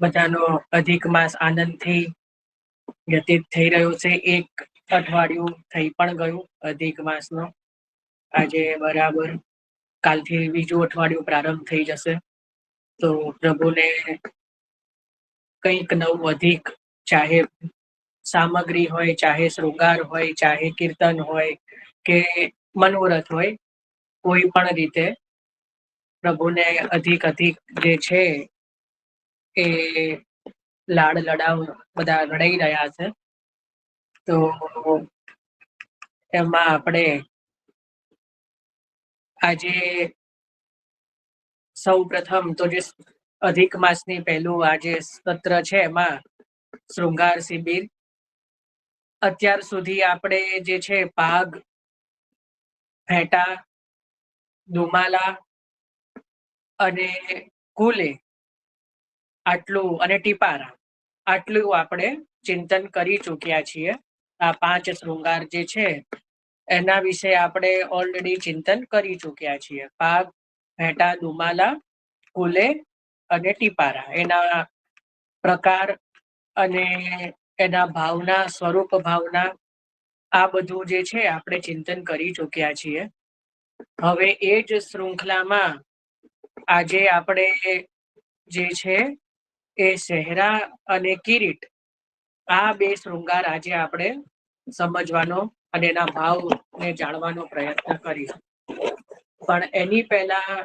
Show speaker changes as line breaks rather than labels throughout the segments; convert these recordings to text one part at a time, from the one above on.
બધાનો અધિક માસ આનંદથી વ્યતીત થઈ રહ્યો છે. એક અઠવાડિયું થઈ પણ ગયું અધિક માસનો. આજે બરાબર કાલથી બીજું અઠવાડિયું પ્રારંભ થઈ જશે. તો પ્રભુને કંઈક નવું અધિક, ચાહે સામગ્રી હોય, ચાહે શૃંગાર હોય, ચાહે કીર્તન હોય કે મનોરથ હોય, કોઈ પણ રીતે પ્રભુને અધિક જે છે એ લાડ લડાવ બધા લડાઈ રહ્યા છે. તો એમાં આપણે આજે સૌ પ્રથમ તો જે અધિક માસની પહેલું આજે સત્ર છે એમાં શૃંગાર શિબિર. અત્યાર સુધી આપણે જે છે પાગ, ફેટા, દુમાલા અને કુલે આટલું અને ટીપારા આટલું આપણે ચિંતન કરી ચૂક્યા છીએ. આ 5 શૃંગાર જે છે એના વિશે આપણે ઓલરેડી ચિંતન કરી ચૂક્યા છીએ. પાગ, ફેટા, દુમાલા, કુલે અને ટીપારા, એના પ્રકાર અને એના ભાવના, સ્વરૂપ ભાવના, આ બધું જે છે આપણે ચિંતન કરી ચૂક્યા છીએ. હવે એ જ શૃંખલામાં આજે આપણે જે છે એ સહેરા અને કિરીટ, આ 2 શૃંગાર આજે આપણે સમજવાનો અને એના ભાવને જાણવાનો પ્રયત્ન કરીશું. પણ એની પહેલા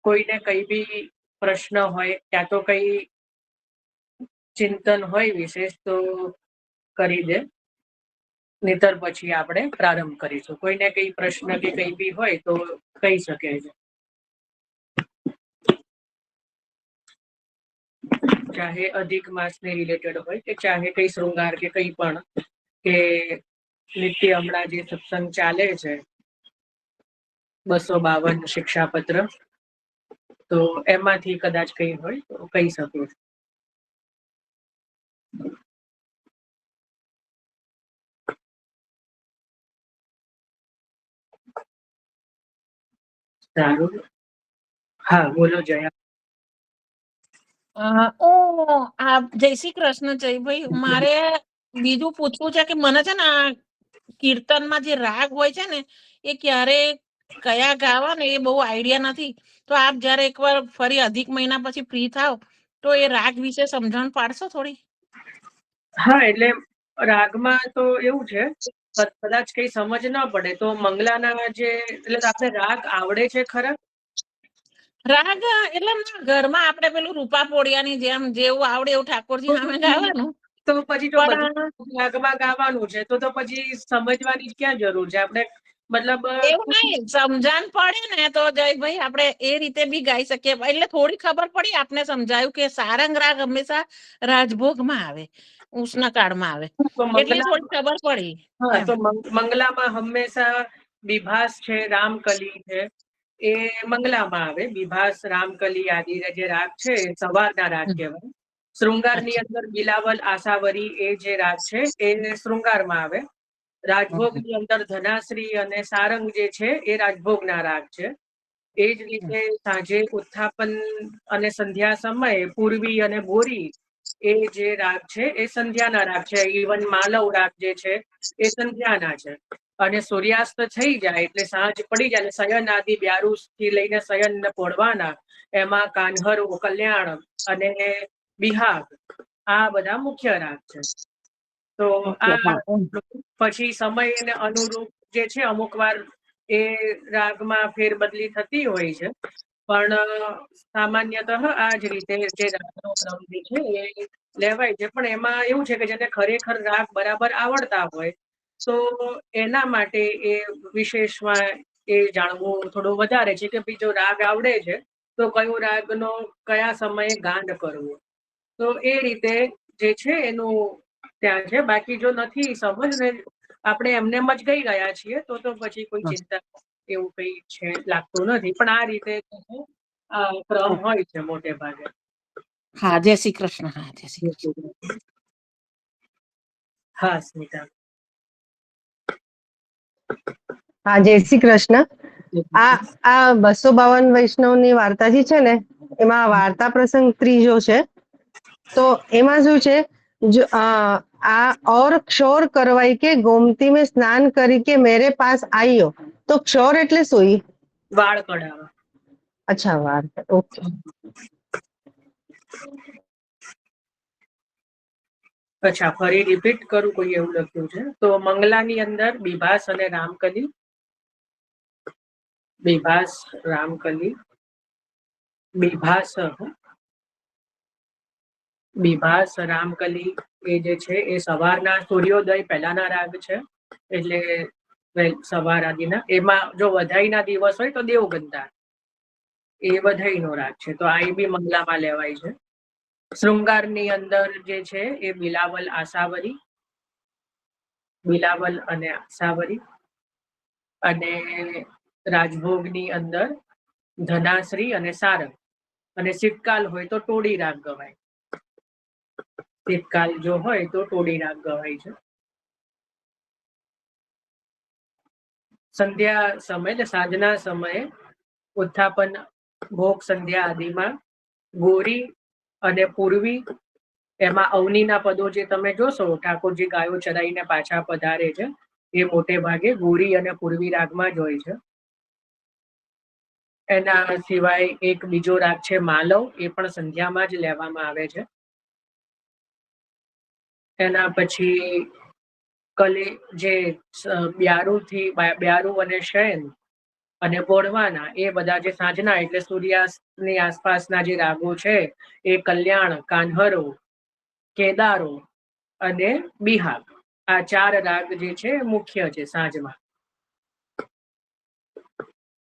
કોઈને કઈ બી પ્રશ્ન હોય, ત્યાં તો કઈ ચિંતન હોય વિશેષ, તો કરી દે, નહીતર પછી આપણે પ્રારંભ કરીશું. કોઈને કઈ પ્રશ્ન કે કઈ બી હોય તો કહી શકે છે. ચાહે અધિક માસને રિલેટેડ હોય કે ચાહે કઈ શૃંગાર કે કઈ પણ, કે નિત્ય હમણાં જે સત્સંગ ચાલે છે 252 શિક્ષાપત્ર, તો એમાંથી કદાચ કઈ હોય તો કહી શકો છો. સારું, હા બોલો જયા.
જય શ્રી કૃષ્ણ જયભાઈ. મારે બીજું પૂછવું છે કે મને છે ને આ કીર્તનમાં જે રાગ હોય છે ને એ ક્યારે કયા ગાવા ને એ બહુ આઈડિયા નથી. તો આપ જયારે એકવાર ફરી અધિક મહિના પછી ફ્રી થાવ તો એ રાગ વિશે સમજણ પાડશો થોડી?
હા, એટલે રાગમાં તો એવું છે, કદાચ કઈ સમજ ના પડે તો મંગલાના જે, એટલે આપણે રાગ આવડે છે ખરા?
રાગ એટલે ઘરમાં આપણે પેલું રૂપા પોળિયાની જેમ જેવું આવડે એવું ઠાકોરજી સામે ગાવાનું.
તો પછી જો બધું રાગમાં ગાવાનું છે તો પછી સમજવાની ક્યાં જરૂર છે? આપણે મતલબ
એવું નહીં, સમજણ પડે ને તો જયભાઈ આપણે એ રીતે બી ગાઈ શકીએ. એટલે થોડી ખબર પડી, આપને સમજાયું કે સારંગ રાગ હંમેશા રાજભોગમાં આવે, ઉષ્ણ કાળમાં આવે, એટલે થોડી ખબર પડી.
હા, તો મંગલામાં હંમેશા વિભાસ છે, રામકલી છે, એ મંગલામાં આવે. વિભાસ, રામકલી આદિ જે રાગ છે એ સવારના રાગ કહેવાય. શૃંગારની અંદર બિલાવલ, આશાવરી, એ જે રાગ છે એ શૃંગારમાં આવે. રાજભોગની અંદર ધનાશ્રી અને સારંગ જે છે એ રાજભોગના રાગ છે. એ જ રીતે સાંજે ઉત્થાપન અને સંધ્યા સમયે પૂર્વી અને બોરી, એ જે રાગ છે એ સંધ્યાના રાગ છે. ઇવન માલવ રાગ જે છે એ સંધ્યાના છે. અને સૂર્યાસ્ત થઈ જાય એટલે સાંજ પડી જાય, શયન આદિ 42 થી લઈને શયન પોળવાના, એમાં કાન્હરો, કલ્યાણ અને બિહાગ, આ બધા મુખ્ય રાગ છે. તો આ પછી સમયને અનુરૂપ જે છે અમુક વાર એ રાગમાં ફેરબદલી થતી હોય છે, પણ સામાન્યતઃ આ જ રીતે જે રાગનો ક્રમ જે છે એ લેવાય છે. પણ એમાં એવું છે કે જેને ખરેખર રાગ બરાબર આવડતા હોય તો એના માટે એ વિશેષમાં એ જાણવું થોડું વધારે છે કે બીજો રાગ આવડે છે તો કયો રાગનો કયા સમયે ગાન કરવો, તો એ રીતે જે છે એનું ત્યાં છે. બાકી જો નથી સમજ ને આપણે એમને જ ગઈ રહ્યા છીએ તો પછી કોઈ ચિંતા એવું કઈ છે લાગતું નથી. પણ આ રીતે ક્રમ હોય છે મોટે ભાગે.
હા, જય શ્રી કૃષ્ણ. હા, જય શ્રી કૃષ્ણ.
હા સ્મિતા.
હા, જય શ્રી કૃષ્ણ. આ 252 વૈષ્ણવની વાર્તા જે છે ને એમાં વાર્તા પ્રસંગ ત્રીજો છે. તો એમાં શું છે, જો આ और क्षौर करवाई के गोमती में स्नान કરી કે મેરે પાસ આયો, તો ક્ષૌર એટલે શું?
વાળ કઢાવા.
અચ્છા, વાળ. ઓકે.
અચ્છા, ફરી રિપીટ કરું, કોઈ એવું લખ્યું છે. તો મંગલાની અંદર બિભાસ અને રામકલી, બિભાસ રામકલી, બિભાસ બિભાસ રામકલી એ જે છે એ સવારના સૂર્યોદય પહેલાના રાગ છે, એટલે સવાર આદિના. એમાં જો વધાઈના દિવસ હોય તો દેવગંધા, એ વધાઈનો રાગ છે, તો આ બી મંગલામાં લેવાય છે. શૃંગારની અંદર જે છે એ બિલાવલ આસાવરી, બિલાવલ અને આસાવરી. અને રાજભોગની અંદર ધનાશ્રી અને સારંગ. અને શીતકાલ હોય તો ટોડી રાગ ગવાય. શીતકાલ જો હોય તો ટોડી રાગ ગવાય છે. સંધ્યા સમય એટલે સાંજના સમયે ઉત્થાપન, ભોગ, સંધ્યા આદિમાં ગોરી અને પૂર્વી, એમાં અવનીના પદો જે તમે જોશો, ઠાકોરજી ગાયો ચરાઈને પાછા પધારે છે, એ મોટે ભાગે ગોરી અને પૂર્વી રાગમાં જ હોય છે. એના સિવાય એક બીજો રાગ છે માલવ, એ પણ સંધ્યામાં જ લેવામાં આવે છે. એના પછી કલી જે બ્યારુ અને શયન અને બોળવાના, એ બધા જે સાંજના એટલે સૂર્યાસ્તની આસપાસના જે રાગો છે એ કલ્યાણ, કાન્હરો, કેદારો અને બિહાગ, આ 4 રાગ જે છે મુખ્ય છે સાંજમાં.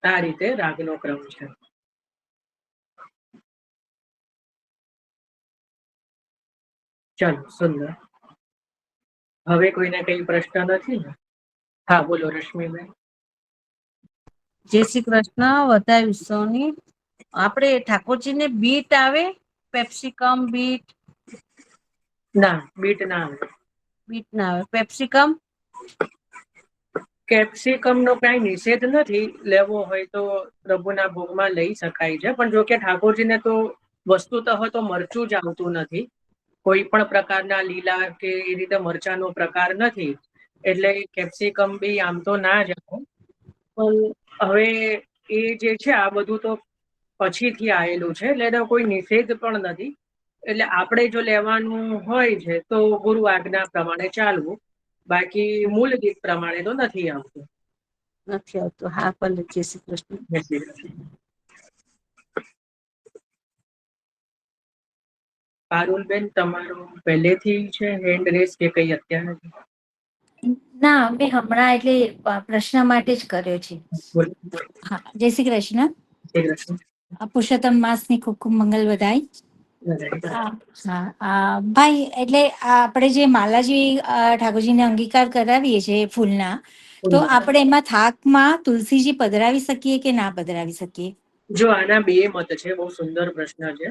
આ રીતે રાગનો ક્રમ છે. ચાલો, સુંદર. હવે કોઈને કઈ પ્રશ્ન નથી ને? હા, બોલો રશ્મિબેન.
જય શ્રી કૃષ્ણ. વધાઈ વિશ્વની. આપણે ઠાકોરજીને બીટ આવે, પેપ્સિકમ બીટ?
ના, બીટ ના આવે.
બીટ ના આવે. પેપ્સિકમ?
કેપ્સિકમ નો કઈ નિષેધ નથી, લેવો હોય તો પ્રભુના ભોગમાં લઈ શકાય છે, પણ જો કે ઠાકોરજીને તો વસ્તુતઃ તો મરચું જ આવતું નથી, કોઈ પણ પ્રકારના લીલા કે એ રીતે મરચાનો પ્રકાર નથી, એટલે કેપ્સિકમ બી આમ તો ના જ આવે. પણ હવે એ જે છે આ બધું તો પછીથી આવેલું છે, એટલે એનો કોઈ નિષેધ પણ નથી. એટલે આપણે જો લેવાનું હોય છે તો ગુરુ આજ્ઞા પ્રમાણે ચાલવું, બાકી મૂળ ગીત પ્રમાણે તો નથી આવતું.
નથી આવતું. હા, ભલે. જય શ્રી કૃષ્ણ.
પારુલબેન, તમારો પહેલેથી છે હેન્ડ રેસ કે કઈ અત્યારે?
ના, મેં હમણાં એટલે પ્રશ્ન માટે જ કર્યો છે. હા, જય શ્રી કૃષ્ણ. પુરુષોત્તમ માસની ખૂબ ખૂબ મંગલ વધાઈ. હા, ભાઈ, એટલે આપણે જે માલાજી ઠાકોરજીને અંગીકાર કરાવીએ છીએ ફૂલના, તો આપણે એમાં થાકમાં તુલસીજી પધરાવી શકીએ કે ના પધરાવી શકીએ?
જો આના બે મત છે, બહુ સુંદર પ્રશ્ન છે.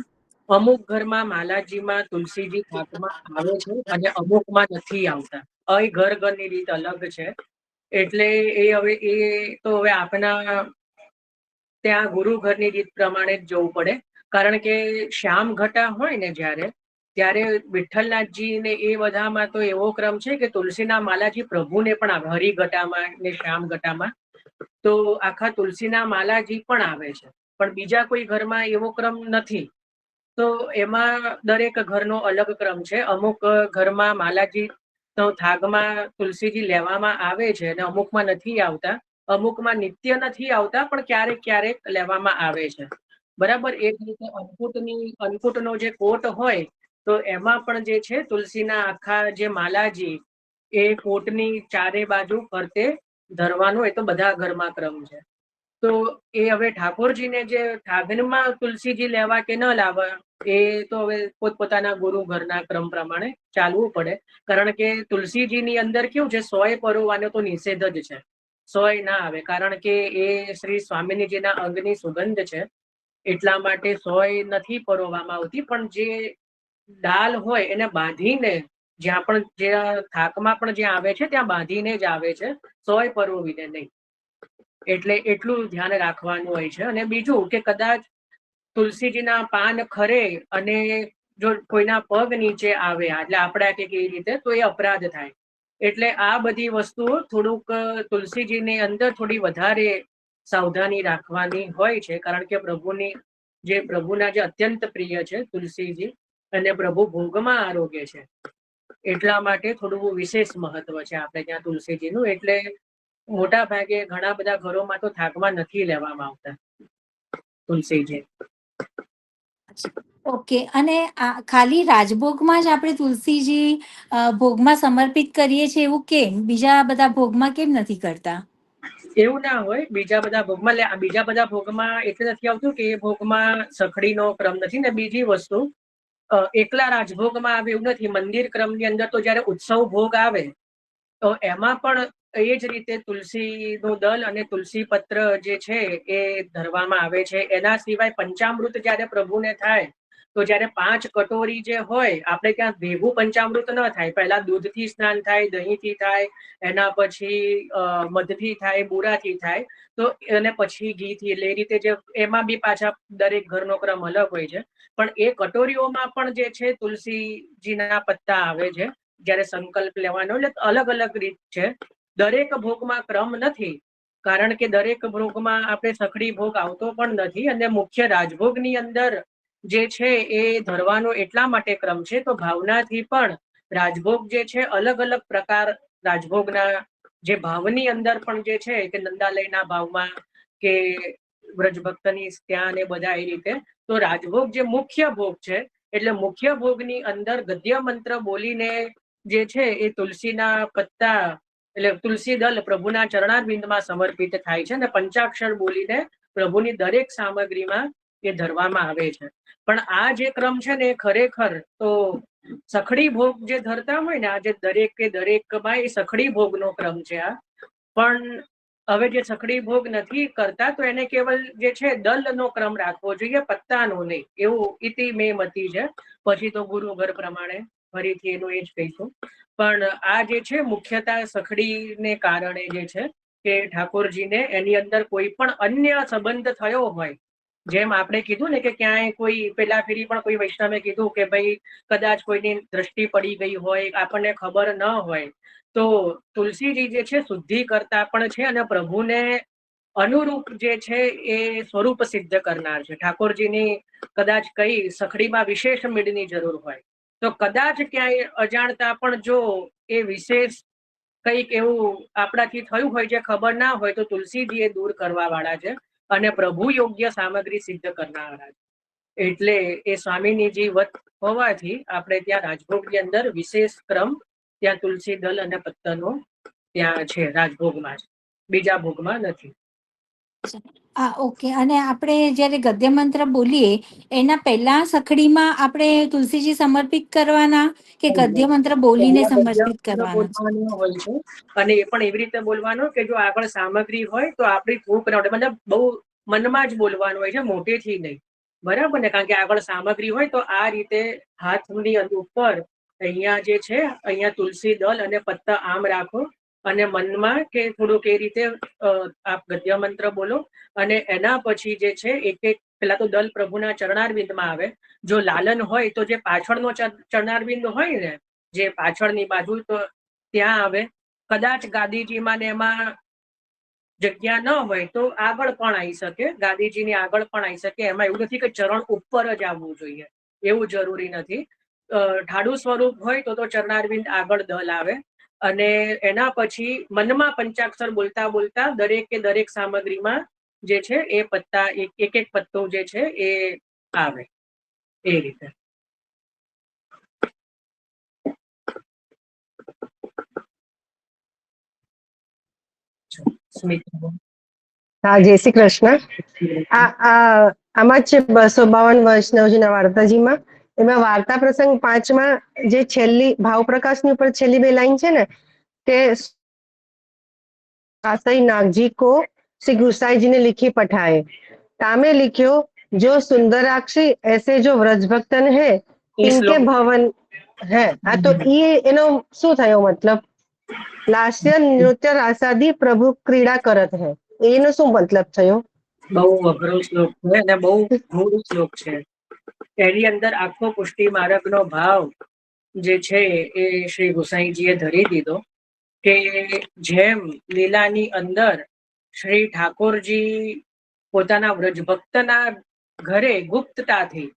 અમુક ઘરમાં માલાજીમાં તુલસીજી થાકમાં આવે છે અને અમુકમાં નથી આવતા. ઘરની રીત અલગ છે, એટલે એ તો હવે આપના ત્યાં ગુરુ ઘરની રીત પ્રમાણે જ જવું પડે, કારણ કે શ્યામ ઘટા હોય ને ત્યારે વિઠ્ઠલનાથજી ને એ બધામાં તો એવો ક્રમ છે કે તુલસીના માલાજી પ્રભુને પણ આવે, હરિઘટામાં ને શ્યામ ઘટામાં તો આખા તુલસીના માલાજી પણ આવે છે, પણ બીજા કોઈ ઘરમાં એવો ક્રમ નથી. તો એમાં દરેક ઘરનો અલગ ક્રમ છે. અમુક ઘરમાં માલાજી તો થાગમાં તુલસીજી લેવામાં આવે છે અને અમુકમાં નથી આવતા, અમુકમાં નિત્ય નથી આવતા પણ ક્યારેક ક્યારેક લેવામાં આવે છે. બરાબર. એ જ રીતે અન્નકૂટનો જે કોટ હોય તો એમાં પણ જે છે તુલસીના આખા જે માલાજી એ કોટની ચારે બાજુ ફરતે ધરવાનું, એ તો બધા ઘરમાં ક્રમ છે. તો એ હવે ઠાકોરજીને જે થાગનમાં તુલસીજી લેવા કે ન લાવવા, એ તો હવે પોતપોતાના ગુરુ ઘરના ક્રમ પ્રમાણે ચાલવું પડે, કારણ કે તુલસીજીની અંદર કેવું છે, સોય પરોવાનો તો નિષેધ જ છે. સોય ના આવે, કારણ કે એ શ્રી સ્વામિનીજીના અંગની સુગંધ છે, એટલા માટે સોય નથી પરોવામાં આવતી. પણ જે ડાલ હોય એને બાંધીને, જ્યાં પણ જ્યાં થાકમાં પણ જ્યાં આવે છે ત્યાં બાંધીને જ આવે છે, સોય પરોવીને નહીં. એટલે એટલું ધ્યાન રાખવાનું હોય છે. અને બીજું કે કદાચ તુલસીજીના પાન ખરે અને જો કોઈના પગ નીચે આવે એટલે આપણા કે કેવી રીતે તો એ અપરાધ થાય. એટલે આ બધી વસ્તુઓ થોડુંક તુલસીજીની અંદર થોડી વધારે સાવધાની રાખવાની હોય છે, કારણ કે પ્રભુના જે અત્યંત પ્રિય છે તુલસીજી, અને પ્રભુ ભોગમાં આરોગ્ય છે, એટલા માટે થોડું વિશેષ મહત્વ છે આપણે ત્યાં તુલસીજીનું. એટલે મોટા ભાગે ઘણા બધા ઘરોમાં તો થાકમાં નથી લેવામાં આવતા તુલસીજી.
ઓકે. અને ખાલી રાજભોગમાં જ આપણે તુલસીજી ભોગમાં સમર્પિત કરીએ છીએ એવું કેમ? બીજા બધા ભોગમાં કેમ નથી કરતા?
એવું ના હોય. બીજા બધા ભોગમાં એટલે નથી આવતું કે એ ભોગમાં સખડીનો ક્રમ નથી. ને બીજી વસ્તુ, એકલા રાજભોગમાં આવે એવું નથી. મંદિર ક્રમની અંદર તો જયારે ઉત્સવ ભોગ આવે તો એમાં પણ એ જ રીતે તુલસીનું દલ અને તુલસી પત્ર જે છે એ ધરવામાં આવે છે. એના સિવાય પંચામૃત જયારે પ્રભુને થાય તો જયારે 5 કટોરી જે હોય, આપણે ત્યાં ભેગું પંચામૃત ન થાય. પહેલા દૂધથી સ્નાન થાય, દહીંથી થાય, એના પછી મધથી થાય, બુરાથી થાય, તો અને પછી ઘીથી. એટલે એ રીતે જે એમાં બી પાછા દરેક ઘરનો ક્રમ અલગ હોય છે. પણ એ કટોરીઓમાં પણ જે છે તુલસીજીના પત્તા આવે છે જયારે સંકલ્પ લેવાનો. એટલે અલગ અલગ રીત છે. દરેક ભોગમાં ક્રમ નથી, કારણ કે દરેક ભોગમાં આપણે સખડી ભોગ આવતો પણ નથી. અને મુખ્ય રાજભોગની અંદર જે છે એ ધરવાનો એટલા માટે ક્રમ છે તો ભાવનાથી પણ રાજભોગ જે છે અલગ અલગ પ્રકાર રાજભોગના જે ભાવની અંદર પણ જે છે કે નંદાલયના ભાવમાં કે વ્રજભક્તની ત્યાં ને બધા એ રીતે, તો રાજભોગ જે મુખ્ય ભોગ છે એટલે મુખ્ય ભોગની અંદર ગદ્ય મંત્ર બોલીને જે છે એ તુલસીના પત્તા એટલે તુલસી દલ પ્રભુના ચરણારવિંદમાં સમર્પિત થાય છે, અને પંચાક્ષર બોલીને પ્રભુની દરેક સામગ્રીમાં એ ધરવામાં આવે છે. પણ આ જે ક્રમ છે ને એ ખરેખર તો સખડી ભોગ જે ધરતા હોય ને, આ જે દરેકમાં એ સખડી ભોગનો ક્રમ છે આ. પણ હવે જે સખડી ભોગ નથી કરતા તો એને કેવલ જે છે દલનો ક્રમ રાખવો જોઈએ, પત્તાનો નહીં, એવું ઇતિ મે મતી છે. પછી તો ગુરુ ઘર પ્રમાણે ફરીથી એનું એ જ કહીશું. પણ આ જે છે મુખ્યતા સખડીને કારણે જે છે કે ઠાકોરજીને એની અંદર કોઈ પણ અન્ય સંબંધ થયો હોય, જેમ આપણે કીધું ને કે ક્યાંય કોઈ પેલા ફેરી પણ કોઈ વૈષ્ણવે કીધું કે ભાઈ કદાચ કોઈની દ્રષ્ટિ પડી ગઈ હોય, આપણને ખબર ન હોય, તો તુલસીજી જે છે શુદ્ધિ કરતા પણ છે અને પ્રભુને અનુરૂપ જે છે એ સ્વરૂપ સિદ્ધ કરનાર છે. ઠાકોરજીની કદાચ કઈ સખડીમાં વિશેષ મીડની જરૂર હોય તો કદાચ ક્યાંય અજાણતા પણ જો એ વિશેષ કંઈક એવું આપણાથી થયું હોય જે ખબર ના હોય તો તુલસીજી એ દૂર કરવા વાળા છે અને પ્રભુ યોગ્ય સામગ્રી સિદ્ધ કરનારા છે. એટલે એ સ્વામીનીજી વત હોવાથી આપણે ત્યાં રાજભોગની અંદર વિશેષ ક્રમ ત્યાં તુલસી દલ અને પત્તરનો ત્યાં છે, રાજભોગમાં છે, બીજા ભોગમાં નથી.
ઓકે. અને આપણે જયારે ગદ્ય મંત્ર બોલીએ એના પહેલા સખડીમાં આપણે તુલસીજી સમર્પિત કરવાના કે ગદ્ય મંત્ર બોલીને સમર્પિત કરવાના?
હોય છે અને એ પણ એવી રીતે બોલવાનો કે જો આગળ સામગ્રી હોય તો આપણી ફૂંક ના ઉડે. મતલબ બહુ મનમાં જ બોલવાનું હોય છે, મોટેથી નહીં, બરાબર ને? કારણ કે આગળ સામગ્રી હોય તો આ રીતે હાથની ઉપર અહીંયા જે છે અહીંયા તુલસી દલ અને પત્તા આમ રાખો અને મનમાં કે થોડુંક એ રીતે આપ ગદ્ય મંત્ર બોલો. અને એના પછી જે છે એક એક પેલા તો દલ પ્રભુના ચરણારવિંદમાં આવે. જો લાલન હોય તો જે પાછળનો ચરણારવિંદ હોય ને, જે પાછળની બાજુ, તો ત્યાં આવે. કદાચ ગાદીજીમાં ને એમાં જગ્યા ન હોય તો આગળ પણ આવી શકે, ગાદીજીની આગળ પણ આવી શકે. એમાં એવું નથી કે ચરણ ઉપર જ આવવું જોઈએ, એવું જરૂરી નથી. ઢાળું સ્વરૂપ હોય તો ચરણારવિંદ આગળ દલ આવે અને એના પછી મનમાં પંચાક્ષર બોલતા બોલતા દરેક સામગ્રીમાં જે છે એ પત્તા એક એક પત્તો જે છે એ આવે, એ રીતે.
હા, જય શ્રી કૃષ્ણ. આમાં જ છે 252 વૈષ્ણવજીના વાર્તાજીમાં. એમાં વાર્તા પ્રસંગ 5માં જે છેલ્લી ભાવપ્રકાશની ઉપર છેલ્લી 2 લાઈન છે ને, કે कासई नागजी को श्री गुसाई जी ने लिखी पठाए, तामे लिख्यो जो सुंदराक्षी ऐसे जो व्रज भक्तन है इनके भवन है. आ तो ये एनो શું થયો મતલબ? લાસ્ય નૃત્ય રાસાદી પ્રભુ ક્રીડા કરત હે, એનો શું મતલબ થયો?
બહુ અઘરો શ્લોક છે અને બહુ ગૂઢ શ્લોક છે. એની અંદર આખો પુષ્ટિ માર્ગનો ભાવ જે છે એ શ્રી ગુસાઈજીએ ધરી દીધો કે જેમ લીલાની અંદર શ્રી ઠાકોરજી પોતાના વ્રજ ભક્તના ઘરે ગુપ્તતાથી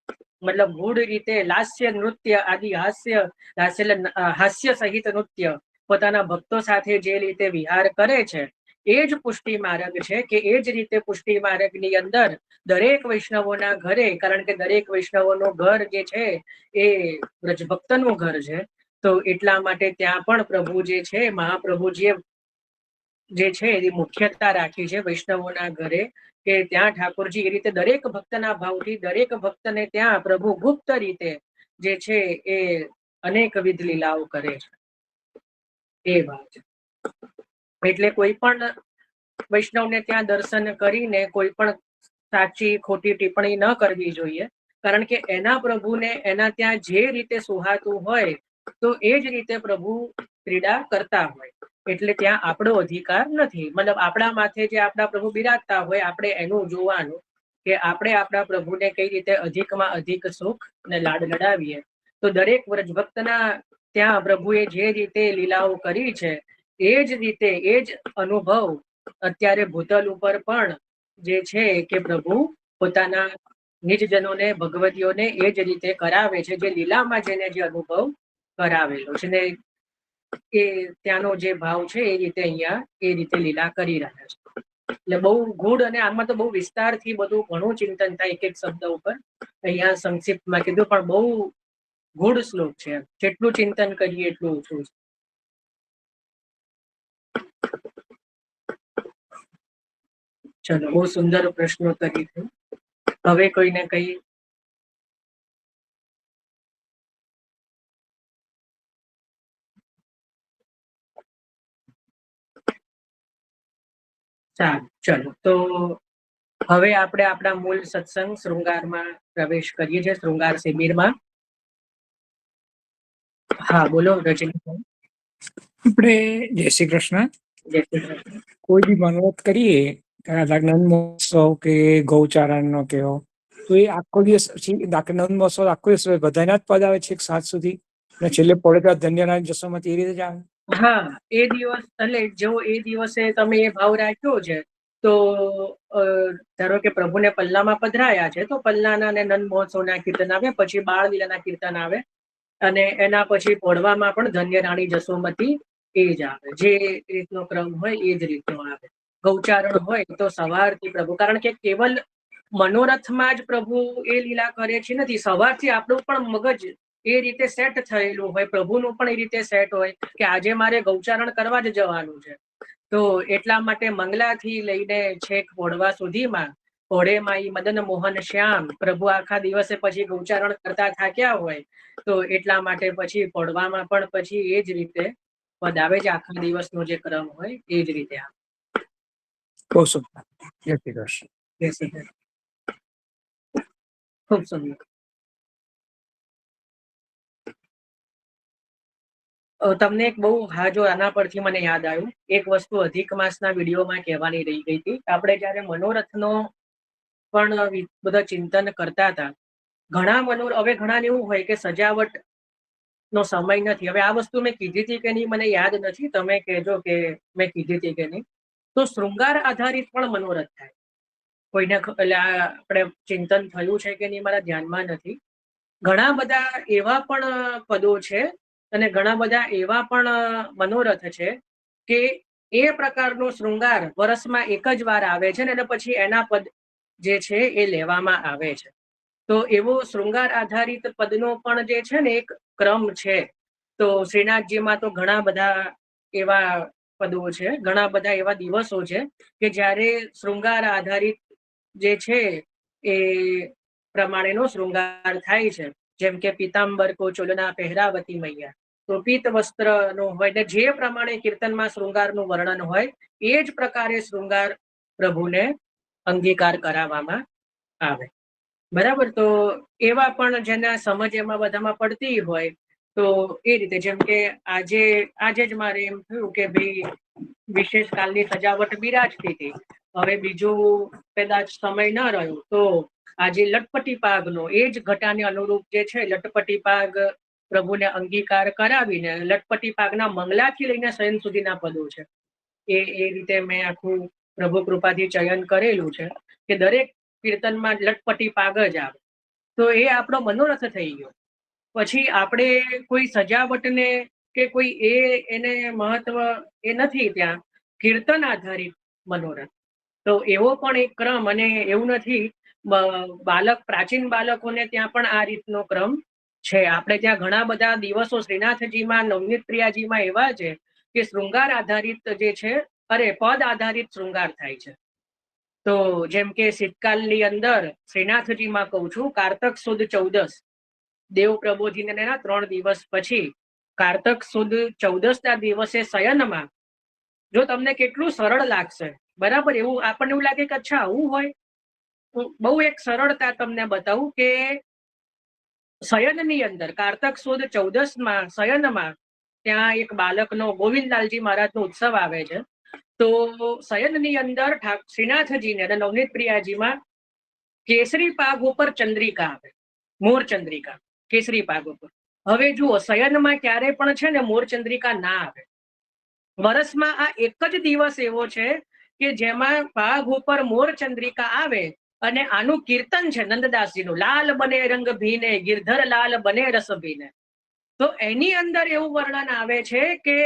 મતલબ ગૂઢ રીતે લાસ્ય નૃત્ય આદિ હાસ્ય સહિત નૃત્ય પોતાના ભક્તો સાથે જે રીતે વિહાર કરે છે એ જ પુષ્ટિ માર્ગ છે કે એ જ રીતે પુષ્ટિ માર્ગની અંદર દરેક વૈષ્ણવોના ઘરે, કારણ કે દરેક વૈષ્ણવોનું ઘર જે છે એ વ્રજભક્તનું ઘર છે, તો એટલા માટે ત્યાં પણ પ્રભુ જે છે મહાપ્રભુજીએ જે છે એની મુખ્યતા રાખી છે વૈષ્ણવોના ઘરે કે ત્યાં ઠાકોરજી એ રીતે દરેક ભક્તના ભાવથી દરેક ભક્તને ત્યાં પ્રભુ ગુપ્ત રીતે જે છે એ અનેકવિધ લીલાઓ કરે છે. એ વાત એટલે કોઈ પણ વૈષ્ણવને ત્યાં દર્શન કરીને કોઈ પણ સાચી ખોટી ટિપ્પણી ન કરવી જોઈએ, કારણ કે એના પ્રભુને એના ત્યાં જે રીતે સુહાતું હોય તો એ જ રીતે પ્રભુ ક્રીડા કરતા હોય. એટલે ત્યાં આપણો અધિકાર નથી, મતલબ આપણા માથે જે આપણા પ્રભુ બિરાજતા હોય આપણે એનું જોવાનું કે આપણે આપણા પ્રભુને કઈ રીતે અધિકમાં અધિક સુખ અને લાડ લડાવીએ. તો દરેક વ્રજભક્તના ત્યાં પ્રભુએ જે રીતે લીલાઓ કરી છે એ જ રીતે એ જ અનુભવ અત્યારે ભૂતલ ઉપર પણ જે છે કે પ્રભુ પોતાના નિજજનોને ભગવતીઓને એ જ રીતે કરાવે છે, જે લીલામાં જેને જે અનુભવ કરાવેલો છે ને એ ત્યાંનો જે ભાવ છે એ રીતે અહીંયા એ રીતે લીલા કરી રહ્યા છે. એટલે બહુ ગૂઢ અને આમાં તો બહુ વિસ્તારથી બધું ઘણું ચિંતન થાય એક એક શબ્દ ઉપર. અહીંયા સંક્ષિપ્તમાં કીધું પણ બહુ ગૂઢ શ્લોક છે, જેટલું ચિંતન કરીએ એટલું ઓછું છે. ચલો, બહુ સુંદર પ્રશ્નોત્તરી થયું. હવે કોઈને કઈ સારું, ચલો તો હવે આપણે આપણા મૂળ સત્સંગ શૃંગારમાં પ્રવેશ કરીએ છીએ, શૃંગાર શિબિરમાં. હા બોલો રજની.
આપણે જય શ્રી કૃષ્ણ.
જય શ્રી કૃષ્ણ.
કોઈ બી મનોરથ કરીએ લગ્ન મહોત્સવ કે ગૌચારણનો કેવો, તો એ આખો દિવસ લગ્ન મહોત્સવ આખો દિવસ બધાના જ પદ આવે છે 7 સુધી અને છેલ્લે પડે તો ધન્યનારાયણ જસોમતી એ રીતે જ આવે.
હા, એ દિવસ એટલે જો એ દિવસે તમે એ ભાવ રાખ્યો છે તો ધારો કે પ્રભુને પલ્લામાં પધરાયા છે તો પલ્લાના અને નંદ મહોત્સવના કીર્તન આવે, પછી બાળ લીલાના કીર્તન આવે અને એના પછી પોઢવામાં પણ ધન્ય રાણી જસોમતી એ જ આવે. જે રીતનો ક્રમ હોય એ જ રીતનો આવે. ગૌચારણ હોય તો સવારથી પ્રભુ, કારણ કે કેવલ મનોરથમાં જ પ્રભુ એ લીલા કરે છે નથી, સવારથી આપણું પણ મગજ એ રીતે સેટ થયેલું હોય, પ્રભુનું પણ એ રીતે સેટ હોય કે આજે મારે ગૌચારણ કરવા જ જવાનું છે. તો એટલા માટે મંગલાથી લઈને છેક પોઢવા સુધીમાં પોઢેમાં ઈ મદન મોહન શ્યામ પ્રભુ આખા દિવસે પછી ગૌચારણ કરતા થાક્યા હોય તો એટલા માટે પછી પોઢવામાં પણ પછી એ જ રીતે પદ આવે છે. આખા દિવસનો જે ક્રમ હોય એ જ રીતે આવે.
બહુ સુંદર. જય શ્રી કૃષ્ણ.
જય શ્રી કૃષ્ણ. ખૂબ સુંદર. તમને એક બહુ જો આના પરથી મને યાદ આવ્યું, એક વસ્તુ અધિક માસના વિડીયોમાં કહેવાની રહી ગઈ હતી. આપણે જયારે મનોરથનો પણ બધા ચિંતન કરતા હતા, ઘણા હવે ઘણા એવું હોય કે સજાવટ નો સમય નથી. હવે આ વસ્તુ મેં કીધી હતી કે નહીં મને યાદ નથી, તમે કહેજો કે મેં કીધી હતી કે નહીં. તો શૃંગાર આધારિત પણ મનોરથ થાય. કોઈને એટલે આપણે ચિંતન થયું છે કે નહીં મારા ધ્યાનમાં નથી. ઘણા બધા એવા પણ પદો છે અને ઘણા બધા એવા પણ મનોરથ છે કે એ પ્રકારનો શૃંગાર વર્ષમાં એક જ વાર આવે છે અને પછી એના પદ જે છે એ લેવામાં આવે છે. તો એવો શૃંગાર આધારિત પદનો પણ જે છે ને એક ક્રમ છે. તો શ્રીનાથજીમાં તો ઘણા બધા એવા પદો છે, ઘણા બધા એવા દિવસો છે કે જ્યારે શૃંગાર આધારિત જે છે એ પ્રમાણેનો શૃંગાર થાય છે. જેમ કે પીતાંબર કો ચોલના પહેરાવતી મૈયા, તો પીત વસ્ત્ર નો હોય ને જે પ્રમાણે કીર્તનમાં શૃંગારનું વર્ણન હોય એ જ પ્રકારે શૃંગાર પ્રભુને અંગીકાર કરાવવામાં આવે. બરાબર. તો એવા પણ જેના સમજ એમાં બધામાં પડતી હોય તો એ રીતે, જેમ કે આજે જ મારે એમ થયું કે ભાઈ વિશેષ કાલની સજાવટ બિરાજતી હતી હવે બીજું કદાચ સમય ન રહ્યો તો આજે લટપટી પાગનો એ જ ઘટાને અનુરૂપ જે છે લટપટી પાગ પ્રભુને અંગીકાર કરાવીને લટપટી પાગના મંગલાથી લઈને શયન સુધીના પદો છે એ રીતે મેં આખું પ્રભુ કૃપાથી ચયન કરેલું છે કે દરેક કીર્તનમાં લટપટી પાગ જ આવે તો એ આપણો મનોરથ થઈ ગયો. પછી આપણે કોઈ સજાવટને કે કોઈ એને મહત્વ એ નથી, ત્યાં કીર્તન આધારિત મનોરથ. તો એવો પણ એક ક્રમ, અને એવું નથી પ્રાચીન બાળકોને ત્યાં પણ આ રીતનો ક્રમ છે. આપણે ત્યાં ઘણા બધા દિવસો શ્રીનાથજીમાં નવનીત પ્રિયાજીમાં એવા છે કે શૃંગાર આધારિત જે છે પદ આધારિત શૃંગાર થાય છે. તો જેમ કે શીતકાલની અંદર શ્રીનાથજીમાં કહું છું, કારતક સુદ 14 દેવ પ્રબોધીને 3 દિવસ પછી કારતક સુદ 14ના દિવસે શયનમાં, જો તમને કેટલું સરળ લાગશે, બરાબર, એવું આપણને એવું લાગે કે અચ્છા આવું હોય. બહુ એક સરળતા તમને બતાવું કે શયનની અંદર કારતક સુદ 14માં શયનમાં ત્યાં એક બાળકનો ગોવિંદલાલજી મહારાજનો ઉત્સવ આવે છે. તો શયનની અંદર શ્રીનાથજીને અને નવનીત પ્રિયાજીમાં કેસરી પાગ ઉપર ચંદ્રિકા આવે, મોર ચંદ્રિકા કેસરી પાગ ઉપર. હવે જુઓ, શયનમાં ક્યારે પણ છે ને મોર ચંદ્રિકા ના આવે. વર્ષમાં આ એક જ દિવસ એવો છે કે જેમાં પાગ ઉપર મોર ચંદ્રિકા આવે. અને આનું કીર્તન છે નંદદાસજીનું, લાલ બને રંગ ભીને ગિરધર લાલ બને રસ ભીને. તો એની અંદર એવું વર્ણન આવે છે કે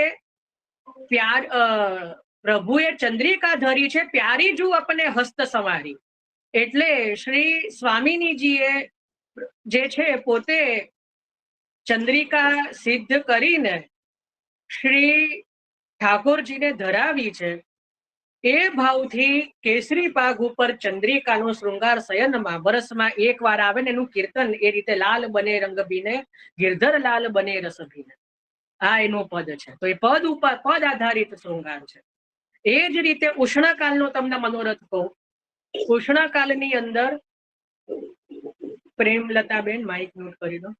પ્રભુએ ચંદ્રિકા ધરી છે, પ્યારી જુ अपने હસ્ત સંવારી. એટલે શ્રી સ્વામિનીજીએ જે છે પોતે ચંદ્રિકા સિદ્ધ કરીને શ્રી ઠાકોરજીને ધરાવી છે. એ ભાવથી કેસરી પાગ ઉપર ચંદ્રિકાનો શૃંગાર શયનમાં વર્ષમાં એક વાર આવે ને એનું કીર્તન એ રીતે લાલ બને રંગ ભીને ગિરધર લાલ બને રસ ભીને, આ એનું પદ છે. તો એ પદ ઉપર પદ આધારિત શૃંગાર છે. એ જ રીતે ઉષ્ણકાલનો તમને મનોરથ કહું. ઉષ્ણકાલની અંદર પ્રેમલતાબેન માઇક મ્યુટ કરી દો.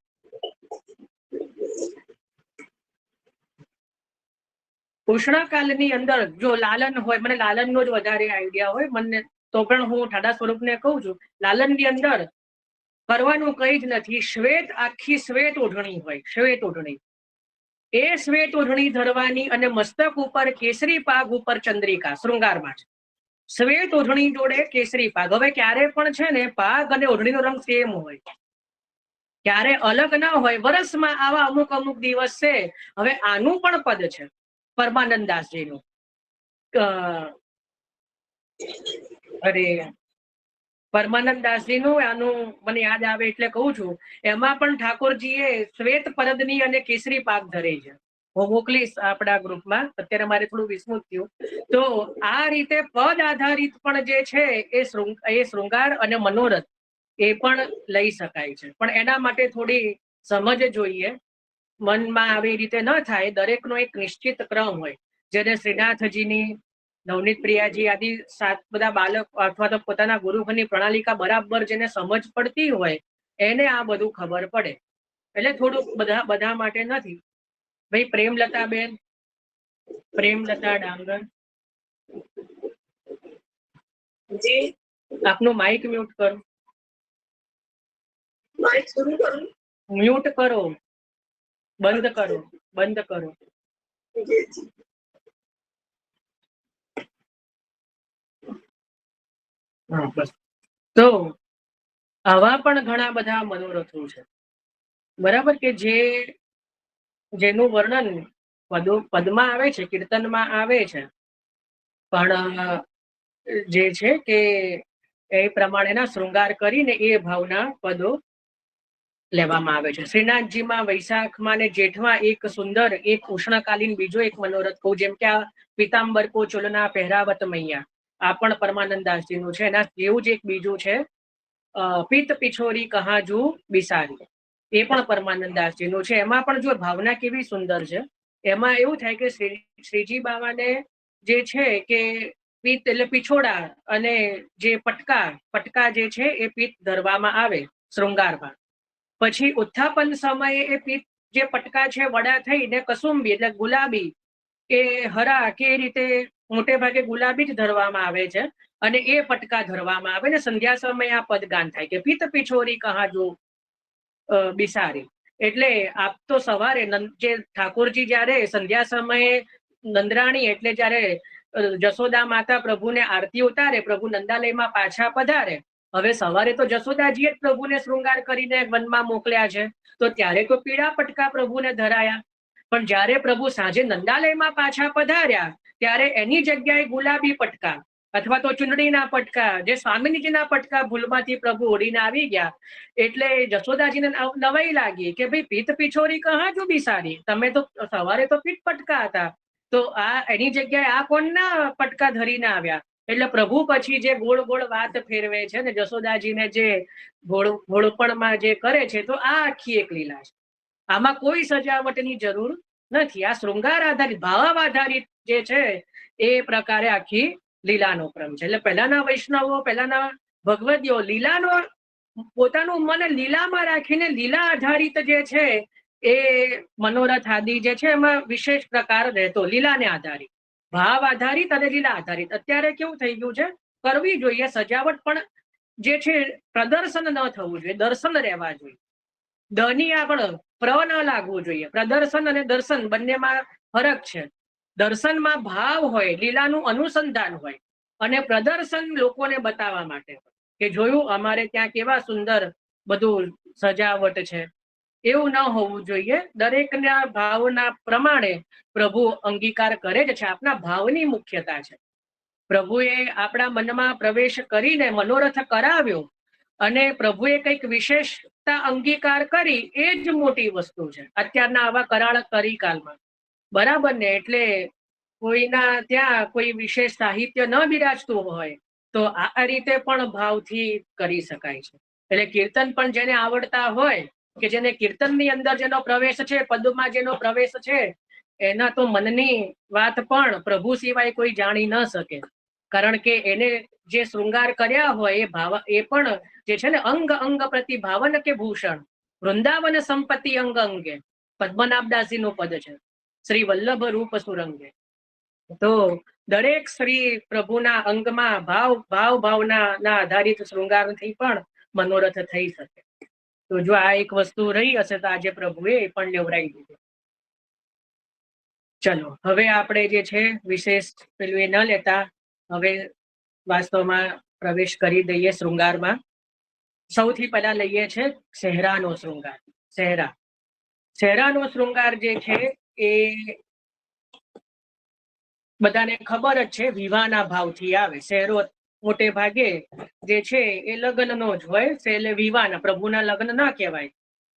ઉષ્ણકાલની અંદર જો લાલન હોય, મને લાલનનો જ વધારે આઈડિયા હોય મને, તો પણ હું ઠાડા સ્વરૂપને કહું છું, લાલનની અંદર કરવાનું કઈ જ નથી. શ્વેત, આખી શ્વેત ઓઢણી હોય, શ્વેત ઓઢણી. એ શ્વેત ઓઢણી ધરવાની અને મસ્તક ઉપર કેસરી પાગ ઉપર ચંદ્રિકા શૃંગારમાં છે. શ્વેત ઓઢણી જોડે કેસરી પાગ. હવે ક્યારે પણ છે ને પાગ અને ઓઢણીનો રંગ સેમ હોય, ક્યારે અલગ ના હોય. વર્ષમાં આવા અમુક દિવસ છે. હવે આનું પણ પદ છે પરમાનંદદાસજીનું, પરમાનંદદાસજીનું, આનું મને યાદ આવે એટલે કહું છું. એમાં પણ ઠાકોરજીએ શ્વેત પરદની અને કેસરી પાક ધરે છે. હું મોકલીશ આપણા ગ્રુપમાં, અત્યારે મારે થોડું વિસ્મૃત થયું. તો આ રીતે પદ આધારિત પણ જે છે એ શૃંગાર અને મનોરથ એ પણ લઈ શકાય છે. પણ એના માટે થોડી સમજ જોઈએ. મનમાં આવી રીતે ન થાય. દરેકનો એક નિશ્ચિત ક્રમ હોય. જેને શ્રીનાથજીની, નવનીત પ્રિયાજી આદિ બધા બાળક અથવા તો પોતાના ગુરુની પ્રણાલિકા બરાબર જેને સમજ પડતી હોય એને આ બધું ખબર પડે. એટલે થોડુંક બધા માટે નથી. ભાઈ પ્રેમલતાબેન, પ્રેમલતા ડાંગર જી, આપનું માઇક મ્યુટ કરો. માઇક શરૂ કરો, મ્યુટ કરો, બંધ કરો, બંધ કરો. તો આવા પણ ઘણા બધા મનોરથો છે, બરાબર, કે જેનું વર્ણન પદમાં આવે છે, કીર્તનમાં આવે છે. પણ જે છે કે એ પ્રમાણેના શૃંગાર કરીને એ ભાવના પદો લેવામાં આવે છે. શ્રીનાથજીમાં વૈશાખમાં ને જેઠમાં એક સુંદર, એક ઉષ્ણકાલીન બીજો એક મનોરથ કહું. જેમ કે આ પીતાંબર કો ચોલના પહેરાવત મૈયા, આ પણ પરમાનંદદાસજીનું છે. એના જેવું જ એક બીજું છે, પિત્ત પિછોરી કહાજુ બિસારી, એ પણ પરમાનંદદાસજીનું છે. એમાં પણ જો ભાવના કેવી સુંદર છે. એમાં એવું થાય કે શ્રીજી બાવાને જે છે કે પિત્ત એટલે પિછોડા, અને જે પટકા જે છે એ પિત્ત ધરવામાં આવે શૃંગારમાં. પછી ઉત્થાપન સમયે એ પિત્ત જે પટકા છે વડા થઈને કસુંબી એટલે ગુલાબી કે હરા કે રીતે મોટે ભાગે ગુલાબી જ ધરવામાં આવે છે. અને એ પટકા ધરવામાં આવે ને સંધ્યા સમયે આ પદગાન થાય કે પિત પિછોરી કહા જો બિસારી. એટલે આપ તો સવારે જે ઠાકોરજી જયારે સંધ્યા સમયે નંદરાણી એટલે જયારે જશોદા માતા પ્રભુને આરતી ઉતારે, પ્રભુ નંદાલયમાં પાછા પધારે. હવે સવારે તો જશોદાજીએ જ પ્રભુને શૃંગાર કરીને વનમાં મોકલ્યા છે, તો ત્યારે તો પીળા પટકા પ્રભુને ધરાયા. પણ જયારે પ્રભુ સાંજે નંદાલયમાં પાછા પધાર્યા ત્યારે એની જગ્યાએ ગુલાબી પટકા અથવા તો ચૂંદડીના પટકા, જે સ્વામીજીના પટકા ભૂલમાંથી પ્રભુ ઓઢીને આવી ગયા. એટલે જશોદાજીને નવાઈ લાગી કે ભાઈ પીત પિછોરી કહા જો બિસારી, તમે તો સવારે તો પીત પટકા હતા, તો આ એની જગ્યાએ આ કોણના પટકા ધરીને આવ્યા. એટલે પ્રભુ પછી જે ગોળ ગોળ વાત ફેરવે છે ને જશોદાજીને જે ભોળપણમાં જે કરે છે, તો આ આખી એક લીલા છે. આમાં કોઈ સજાવટની જરૂર નથી. આ શૃંગાર આધારિત ભાવ આધારિત જે છે એ પ્રકારે આખી લીલાનો ક્રમ છે. એટલે પહેલાના વૈષ્ણવો, પહેલાના ભગવદીઓ લીલાનો પોતાનું મને લીલામાં રાખીને લીલા આધારિત જે છે એ મનોરથ આદિ જે છે એમાં વિશેષ પ્રકાર રહેતો, લીલાને આધારિત, ભાવ આધારિત અને લીલા આધારિત. અત્યારે કેવું થઈ ગયું છે, કરવી જોઈએ સજાવટ, પણ જે છે પ્રદર્શન ન થવું જોઈએ, દર્શન રહેવા જોઈએ. દની આગળ પ્ર ન લાગવું જોઈએ. પ્રદર્શન અને દર્શન બંનેમાં ફરક છે. દર્શનમાં ભાવ હોય, લીલાનું અનુસંધાન હોય, અને પ્રદર્શન લોકોને બતાવવા માટે કે જોયું અમારે ત્યાં કેવા સુંદર બધું સજાવટ છે. એવું ન હોવું જોઈએ. દરેકના ભાવના પ્રમાણે પ્રભુ અંગીકાર કરે જ છે. આપના ભાવની મુખ્યતા છે. પ્રભુએ આપણા મનમાં પ્રવેશ કરીને મનોરથ કરાવ્યો અને પ્રભુએ કંઈક વિશેષતા અંગીકાર કરી, એ જ મોટી વસ્તુ છે અત્યારના આવા કરાળ કરિકાલમાં. બરાબર ને? એટલે કોઈના ત્યાં કોઈ વિશેષ સાહિત્ય ન બિરાજતું હોય તો આ રીતે પણ ભાવથી કરી શકાય છે. એટલે કીર્તન પણ જેને આવડતા હોય, કે જેને કીર્તનની અંદર જેનો પ્રવેશ છે, પદમાં જેનો પ્રવેશ છે, એના તો મનની વાત પણ પ્રભુ સિવાય કોઈ જાણી ન શકે. કારણ કે એને જે શૃંગાર કર્યા હોય એ ભાવ, એ પણ જે છે ને અંગ અંગ પ્રતિભાવન કે ભૂષણ વૃંદાવન સંપત્તિ અંગ અંગે, પદ્મનાભદાસીનું પદ છે, શ્રી વલ્લભ રૂપ સુરંગે. તો દરેક શ્રી પ્રભુના અંગમાં ભાવના આધારિત શૃંગારથી પણ મનોરથ થઈ શકે. તો જો આ એક વસ્તુ રહી હશે તો આજે પ્રભુએ એ પણ લેવડાવી દીધું. ચલો હવે આપણે જે છે વિશેષ પેલું એ ન લેતા હવે વાસ્તવમાં પ્રવેશ કરી દઈએ શૃંગારમાં. સૌથી પહેલા લઈએ છે સહેરાનો શૃંગાર. સહેરાનો શૃંગાર જે છે એ બધાને ખબર જ છે, વિવાહના ભાવથી આવે. શહેરો મોટે ભાગે જે છે એ લગ્નનો જ હોય, એટલે વિવાહના, પ્રભુના લગ્ન ના કહેવાય,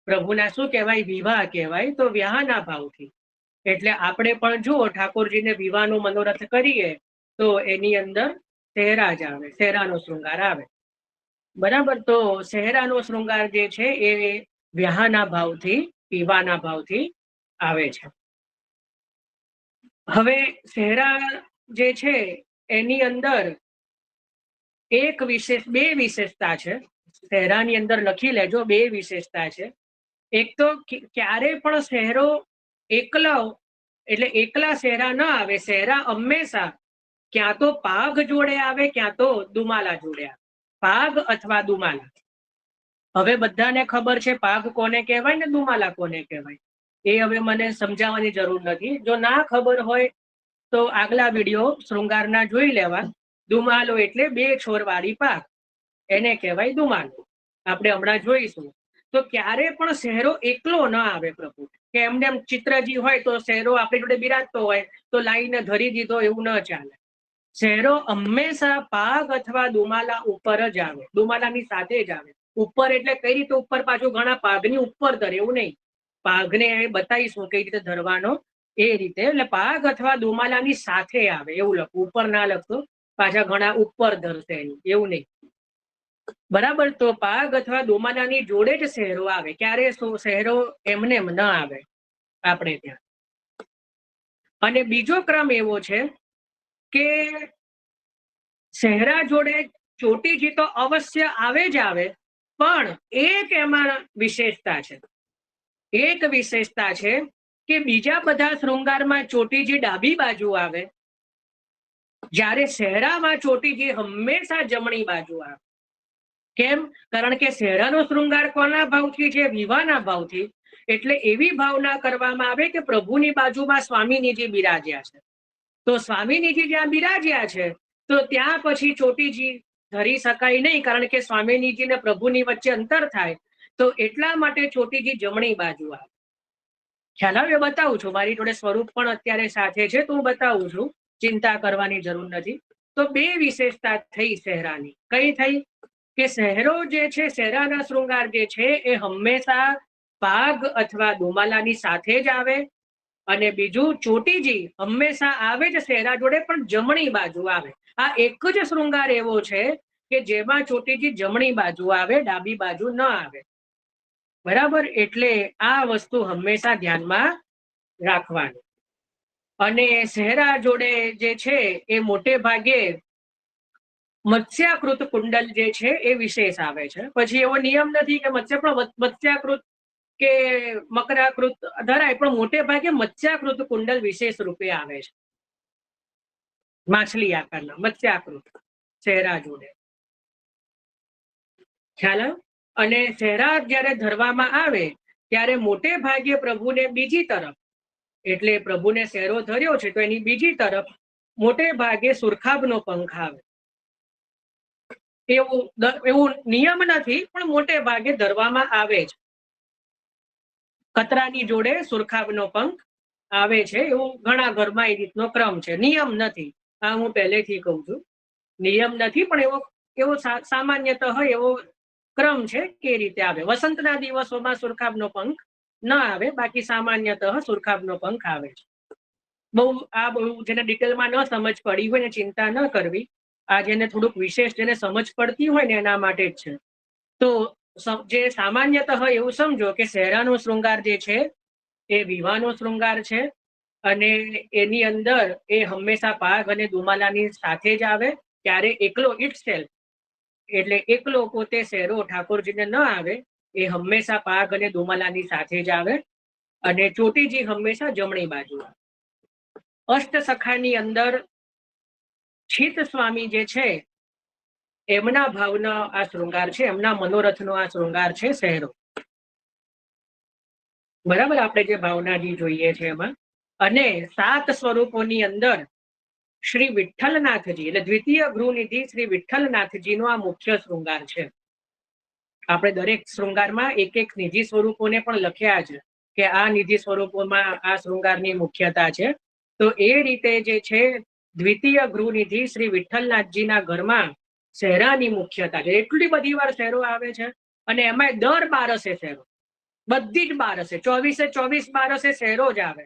પ્રભુના શું કહેવાય, વિવાહ કહેવાય. તો વિવાહના ભાવથી, એટલે આપણે પણ જુઓ ઠાકોરજીને વિવાહનું મનોરથ કરીએ તો એની અંદર સહેરા જ આવે, સહેરાનો શૃંગાર આવે. બરાબર? તો સહેરાનો શૃંગાર જે છે એ વિવાહના ભાવથી, વિવાહના ભાવથી આવે છે. હવે સહેરા જે છે એની અંદર એક વિશેષ, બે વિશેષતા છે. સહેરાની અંદર લખી લેજો, બે વિશેષતા છે. એક તો ક્યારે પણ સહેરો એકલો, એટલે એકલા સહેરા ન આવે. સહેરા હંમેશા ક્યાં તો પાઘ જોડે આવે, ક્યાં તો દુમાલા જોડે આવે. પાઘ અથવા દુમાલા. હવે બધાને ખબર છે પાઘ કોને કહેવાય ને દુમાલા કોને કહેવાય. એ હવે મને સમજાવવાની જરૂર નથી. જો ના ખબર હોય તો આગલા વિડીયો શૃંગારના જોઈ લેવા. દુમાલો એટલે બે છોરવાળી પાઘ, એને કહેવાય દુમાલો. આપણે હમણાં જોઈશું. તો ક્યારે પણ સહેરો એકલો ન આવે પ્રભુ, કે એમને એમ ચિત્રજી હોય તો સહેરો આપણી જોડે બિરાજતો હોય તો લાઈને ધરી દીધો, એવું ન ચાલે. સહેરો હંમેશા પાઘ અથવા દુમાલા ઉપર જ આવે, દુમાલાની સાથે જ આવે. ઉપર એટલે કઈ રીતે ઉપર, પાછું ઘણા પાઘની ઉપર ધરે, એવું નહીં. પાઘને બતાવીશું કઈ રીતે ધરવાનો, એ રીતે. એટલે પાઘ અથવા દુમાલાની સાથે આવે એવું લખવું, ઉપર ના લખતું. પાછા ઘણા ઉપર ધરશે, એવું નહીં. બરાબર? તો પાઘ અથવા દુમાલાની જોડે જ સહેરો આવે. ક્યારે સહેરો એમને ન આવે આપણે ત્યાં. અને બીજો ક્રમ એવો છે કે સહેરા જોડે ચોટીજી તો અવશ્ય આવે જ આવે, પણ એક એમાં વિશેષતા છે. એક વિશેષતા છે કે બીજા બધા શૃંગારમાં ચોટીજી ડાબી બાજુ આવે, જ્યારે સહેરામાં ચોટીજી હંમેશા જમણી બાજુ આવે. કેમ? કારણ કે સહેરાનો શૃંગાર કોના ભાવથી છે? વિવાહના ભાવથી. એટલે એવી ભાવના કરવામાં આવે કે પ્રભુની બાજુમાં સ્વામીજીજી બિરાજ્યા છે, તો સ્વામીજીજી જ્યાં બિરાજ્યા છે તો ત્યાં પછી ચોટીજી ધરી શકાય નહીં, કારણ કે સ્વામીજીજી ને પ્રભુની વચ્ચે અંતર થાય. તો એટલા માટે ચોટીજી જમણી બાજુ આવે. ખ્યાલ આવે? બતાવું છું, મારી જોડે સ્વરૂપ પણ અત્યારે સાથે છે તો હું બતાવું છું, ચિંતા કરવાની જરૂર નથી. તો બે વિશેષતા થઈ સહેરાની. કઈ થઈ? કે સહેરો જે છે, સહેરાના શૃંગાર જે છે એ હંમેશા પાગ અથવા દુમાલાની સાથે જ આવે. અને બીજું, ચોટીજી હંમેશા આવે જ સહેરા જોડે, પણ જમણી બાજુ આવે. આ એક જ શૃંગાર એવો છે કે જેમાં ચોટીજી જમણી બાજુ આવે, ડાબી બાજુ ન આવે. બરાબર? એટલે આ વસ્તુ હંમેશા ધ્યાનમાં રાખવાની. અને સહેરા જોડે જે છે એ મોટે ભાગે મત્સ્યાકૃત કુંડલ જે છે એ વિશેષ આવે છે. પછી એવો નિયમ નથી કે મત્સ્યાકૃત કે મકરાકૃત ધરાય, પણ મોટે ભાગે મત્સ્યાકૃત કુંડલ વિશેષ રૂપે આવે છે. માછલી આકારના મત્સ્યાકૃત સહેરા જોડે. ખ્યાલ? અને સહેરા જ્યારે ધરવામાં આવે ત્યારે મોટે ભાગે પ્રભુને બીજી તરફ, એટલે પ્રભુને સહેરો ધર્યો છે તો એની બીજી તરફ મોટે ભાગે સુરખાબનો પંખ આવે. એવું નિયમ નથી, પણ મોટે ભાગે ધરવામાં આવે છે. કતરાની જોડે સુરખાબનો પંખ આવે છે, એવું ઘણા ઘરમાં એ રીતનો ક્રમ છે. નિયમ નથી, આ હું પહેલેથી કહું છું, નિયમ નથી, પણ એવો સામાન્યતઃ એવો ક્રમ છે કે એ રીતે આવે. વસંતના દિવસોમાં સુરખાબનો પંખ ન આવે, બાકી સામાન્યતઃ સુરખાબનો પંખ આવે છે. બહુ જેને ડિટેલમાં ન સમજ પડી હોય ને ચિંતા ન કરવી. આ જેને થોડુંક વિશેષ જેને સમજ પડતી હોય ને એના માટે જ છે. તો જે સામાન્યતઃ એવું સમજો કે સહેરાનો શૃંગાર જે છે એ વિવાહનો શૃંગાર છે, અને એની અંદર એ હંમેશા પાગ અને દુમાલાની સાથે જ આવે. ત્યારે એકલો ઇટસેલ્ફ, એટલે એકલો પોતે સહેરો ઠાકોરજીને ન આવે, એ હંમેશા પાગ અને દુમાલાની સાથે જ આવે. અને ચોટીજી હંમેશા જમણી બાજુ આવે. અષ્ટસખાની અંદર છીત સ્વામી જે છે એમના ભાવનો આ શૃંગાર છે, એમના મનોરથનો આ શૃંગાર છે સહેરો. બરાબર? આપણે જે ભાવનાજી જોઈએ છે એમાં. અને 7 સ્વરૂપોની અંદર શ્રી વિઠ્ઠલનાથજી, એટલે દ્વિતીય ગૃહનિધિ શ્રી વિઠ્ઠલનાથજીનો આ મુખ્ય શૃંગાર છે. આપણે દરેક શૃંગારમાં એક એક નિધિ સ્વરૂપોને પણ લખ્યા છે કે આ નિધિ સ્વરૂપોમાં આ શૃંગારની મુખ્યતા છે. તો એ રીતે જે છે દ્વિતીય ગૃહનિધિ શ્રી વિઠ્ઠલનાથજીના ઘરમાં સહેરાની મુખ્યતા છે. એટલી બધી વાર સહેરો આવે છે, અને એમાં દર બારસે સહેરો, બધી જ બારસે 24 બારસે સહેરો જ આવે.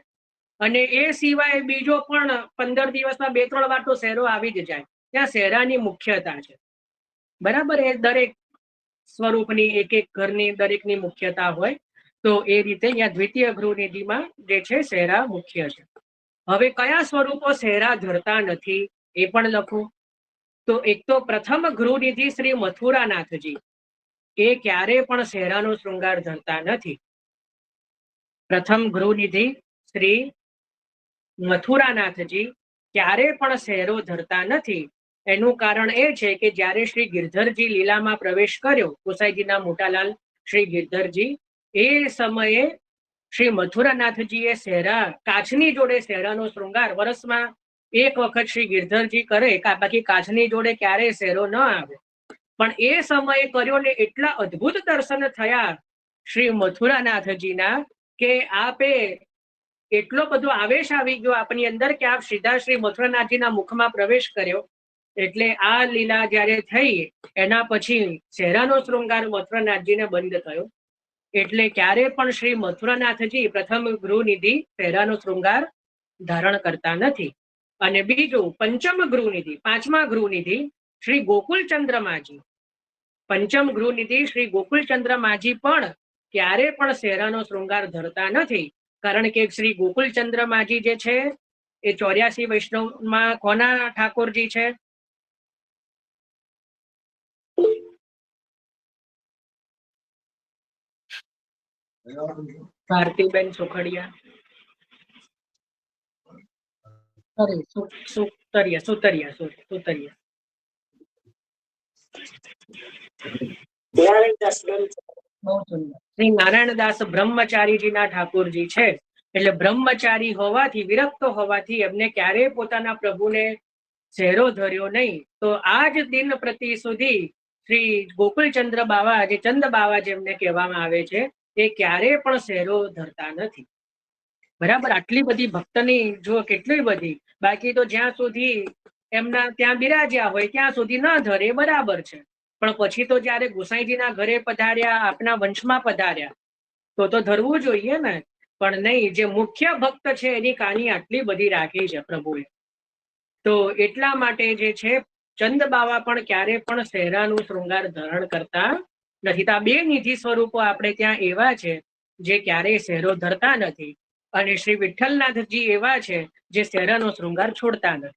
અને એ સિવાય બીજો પણ 15 દિવસમાં 2-3 વાર તો સહેરો આવી જ જાય. ત્યાં સહેરાની મુખ્યતા છે. બરાબર? એ દરેક સ્વરૂપની એક એક ઘરની દરેકની મુખ્યતા હોય. તો એ રીતે અહીંયા દ્વિતીય ગૃહનિધિમાં જે છે સહેરા મુખ્ય છે. હવે કયા સ્વરૂપો સહેરા ધરતા નથી એ પણ લખું. તો એક તો પ્રથમ ગૃહનિધિ શ્રી મથુરાનાથજી, એ ક્યારે પણ સહેરાનો શૃંગાર ધરતા નથી. પ્રથમ ગૃહનિધિ શ્રી મથુરાનાથજી ક્યારે પણ સહેરો ધરતા નથી. એનું કારણ એ છે કે જ્યારે શ્રી ગિરધરજી લીલામાં પ્રવેશ કર્યો, ગોસાઈજીના મોટાલાલ શ્રી ગિરધરજી, એ સમયે શ્રી મથુરાનાથજીએ સહેરા, કાચની જોડે સહેરાનો શૃંગાર વર્ષમાં એક વખત શ્રી ગિરધરજી કરે, બાકી કાચની જોડે ક્યારેય સહેરો ન આવે. પણ એ સમયે કર્યો ને એટલા અદ્ભુત દર્શન થયા શ્રી મથુરાનાથજીના કે આપે એટલો બધો આવેશ આવી ગયો આપની અંદર કે આપ સીધા શ્રી મથુરાનાથજીના મુખમાં પ્રવેશ કર્યો. એટલે આ લીલા જ્યારે થઈ એના પછી સહેરાનો શૃંગાર મથુરાનાથજીને બંધ થયો. એટલે ક્યારે પણ શ્રી મથુરાનાથજી પ્રથમ ગૃહનિધિ સહેરાનો શૃંગાર ધારણ કરતા નથી. અને બીજું પંચમ ગૃહનિધિ, 5મા ગૃહનિધિ શ્રી ગોકુલચંદ્રમાજી, પંચમ ગૃહનિધિ શ્રી ગોકુલચંદ્રમાજી પણ ક્યારે પણ સહેરાનો શૃંગાર ધરતા નથી. કારણ કે શ્રી ગોકુલચંદ્રમાજી જે છે એ 84 વૈષ્ણવમાં કોના ઠાકોરજી છે? ભારતીબેન સુખડિયા. સુતરિયા સુતરિયા સુતરિયા. બહુ સુંદર. શ્રી નારાયણદાસ બ્રહ્મચારીજીના ઠાકોરજી છે. એટલે બ્રહ્મચારી હોવાથી, વિરક્ત હોવાથી એમને ક્યારેય પોતાના પ્રભુને શેરો ધર્યો નહીં. તો આજ દિન પ્રતિ સુધી શ્રી ગોકુલચંદ્ર બાવા, જે ચંદ બાવા જેમને કહેવામાં આવે છે, એ ક્યારેય પણ શેરો ધરતા નથી. બરાબર. આટલી બધી ભક્તની જો કેટલી બધી. બાકી તો જ્યાં સુધી એમના ત્યાં બિરાજ્યા હોય ત્યાં સુધી ન ધરે બરાબર છે. પણ પછી તો જયારે ગોસાઈજીના ઘરે પધાર્યા, આપના વંશમાં પધાર્યા, તો ધરવું જોઈએ ને. પણ નહીં, જે મુખ્ય ભક્ત છે એની કાની આટલી બધી રાખી છે પ્રભુએ. તો એટલા માટે જે છે ચંદ બાવા પણ ક્યારે પણ શેરાનું શૃંગાર ધારણ કરતા નથી. તો આ બે નિધિ સ્વરૂપો આપણે ત્યાં એવા છે જે ક્યારેય શેરો ધરતા નથી. અને શ્રી વિઠ્ઠલનાથજી એવા છે જે શેરાનો શૃંગાર છોડતા નથી.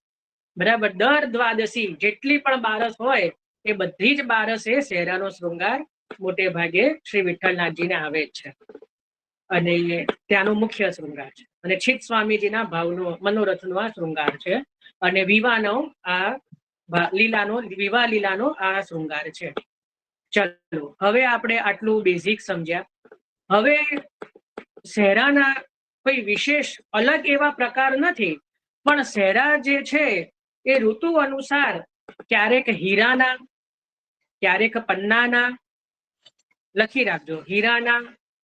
બરાબર. દર દ્વાદશી જેટલી પણ બારસ હોય એ બધી જ બારસે શેરાનો શૃંગાર મોટે ભાગે શ્રી વિઠ્ઠલનાથજીને આવે જ છે. અને ત્યાંનો મુખ્ય શૃંગાર છે. અને છીત સ્વામીજીના ભાવનો મનોરથનો આ શૃંગાર છે. અને વિવાહનો આ વિવાહ લીલાનો આ શૃંગાર છે. ચલો, હવે આપણે આટલું બેઝિક સમજ્યા. હવે શેરાના કોઈ વિશેષ અલગ એવા પ્રકાર નથી, પણ શેરા જે છે એ ઋતુ અનુસાર ક્યારેક હીરાના, ક્યારેક પન્નાના, લખી રાખજો, હીરાના,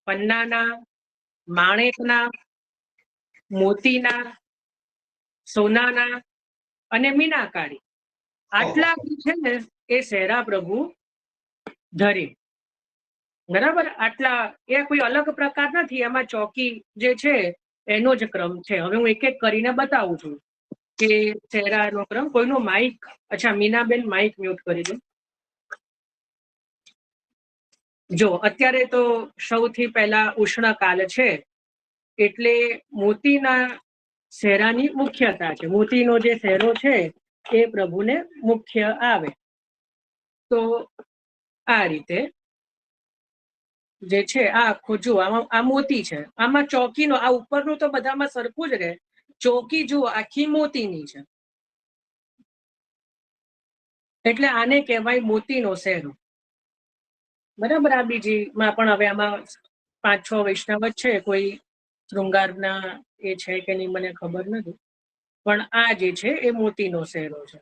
પન્નાના, માણેકના, મોતીના, સોનાના અને મીનાકારી, આટલા છે ને એ શેરા પ્રભુ ધરે. બરાબર. આટલા, એ કોઈ અલગ પ્રકાર નથી. એમાં ચોકી જે છે એનો જ ક્રમ છે. હવે હું એક એક કરીને બતાવું છું કે શેરાનો ક્રમ. કોઈનો માઇક, અચ્છા મીનાબેન માઇક મ્યુટ કરી દો. જો અત્યારે તો સૌથી પહેલા ઉષ્ણકાલ છે, એટલે મોતીના શેરાની મુખ્યતા છે. મોતીનો જે શેરો છે એ પ્રભુને મુખ્ય આવે. તો આ રીતે જે છે આ આખું જુઓ, આ મોતી છે. આમાં ચોકીનો, આ ઉપરનું તો બધામાં સરખું જ રહે. ચોકી જુઓ આખી મોતીની છે, એટલે આને કહેવાય મોતીનો શેરો. બરાબર. આ બીજીમાં પણ હવે આમાં 5-6 વૈષ્ણવ જ છે, કોઈ શૃંગારના એ છે કે નહીં મને ખબર નથી, પણ આ જે છે એ મોતીનો શેરો છે.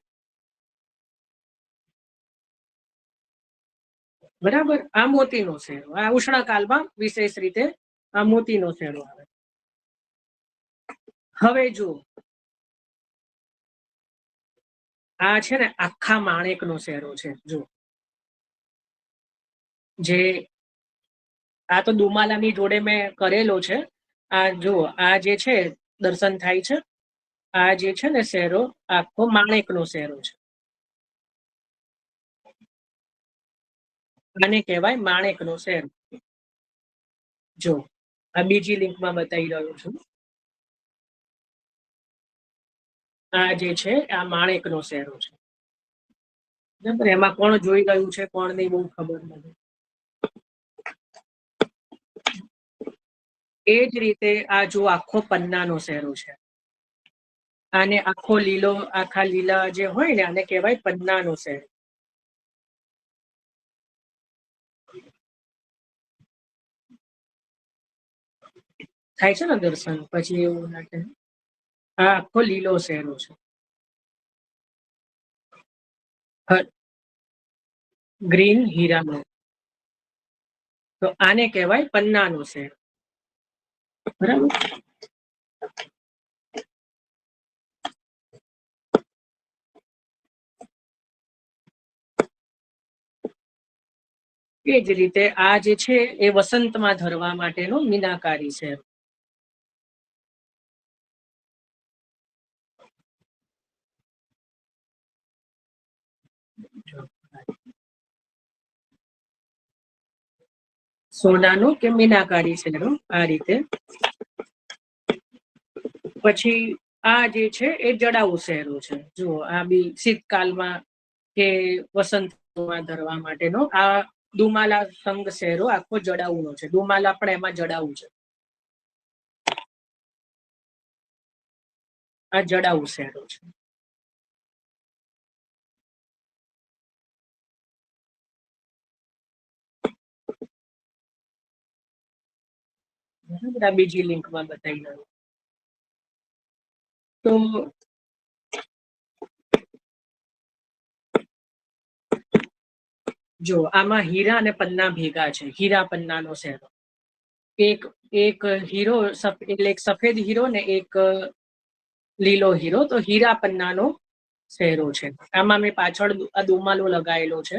બરાબર. આ મોતીનો શેરો, આ ઉષ્ણકાલમાં વિશેષ રીતે આ મોતીનો શેરો આવે. હવે જુઓ, આ છે ને આખા માણેકનો શેરો છે. જો જે આ તો દુમાલાની જોડે મેં કરેલો છે. આ જુઓ, આ જે છે દર્શન થાય છે. આ જે છે ને શેરો આખો માણેકનો શેરો છે. આને કહેવાય માણેકનો શેરો. જો આ બીજી લિંકમાં બતાવી રહ્યો છું. આ જે છે આ માણેકનો શેરો છે. બરાબર. એમાં કોણ જોઈ રહ્યું છે કોણ નહીં બહુ ખબર નથી. એ જ રીતે આ જો આખો પન્નાનો શેરો છે. આને આખો લીલો, આખા લીલા જે હોય ને આને કહેવાય પન્નાનો શેરો. થાય છે ને દર્શન પછી એવું લાગે. આ આખો લીલો શેરો છે. ગ્રીન હીરાનો. તો આને કહેવાય પન્નાનો શેરો. બરાબર. એ જ રીતે આ જે છે એ વસંતમાં ધરવા માટેનો મીનાકારી છે. સોનાનો કે મીનાકારી શેરો આ રીતે. પછી આ જે છે એ જડાઉ શેરો છે. જુઓ આ બી શીતકાલમાં કે વસંતમાં ધરવા માટેનો આ દુમાલા સંગ શેરો આખો જડાઉનો છે. દુમાલા પણ એમાં જડાઉ છે. આ જડાઉ શહેરો છે. બરાબર, આ બીજી લિંકમાં બતાવી દઉં. તો જો આમાં હીરા અને પન્ના ભેગા છે. હીરા પન્નાનો શહેરો, એક હીરો એટલે એક સફેદ હીરો ને એક લીલો હીરો, તો હીરા પન્નાનો શહેરો છે. આમાં મેં પાછળ આ દુમાલો લગાવેલો છે,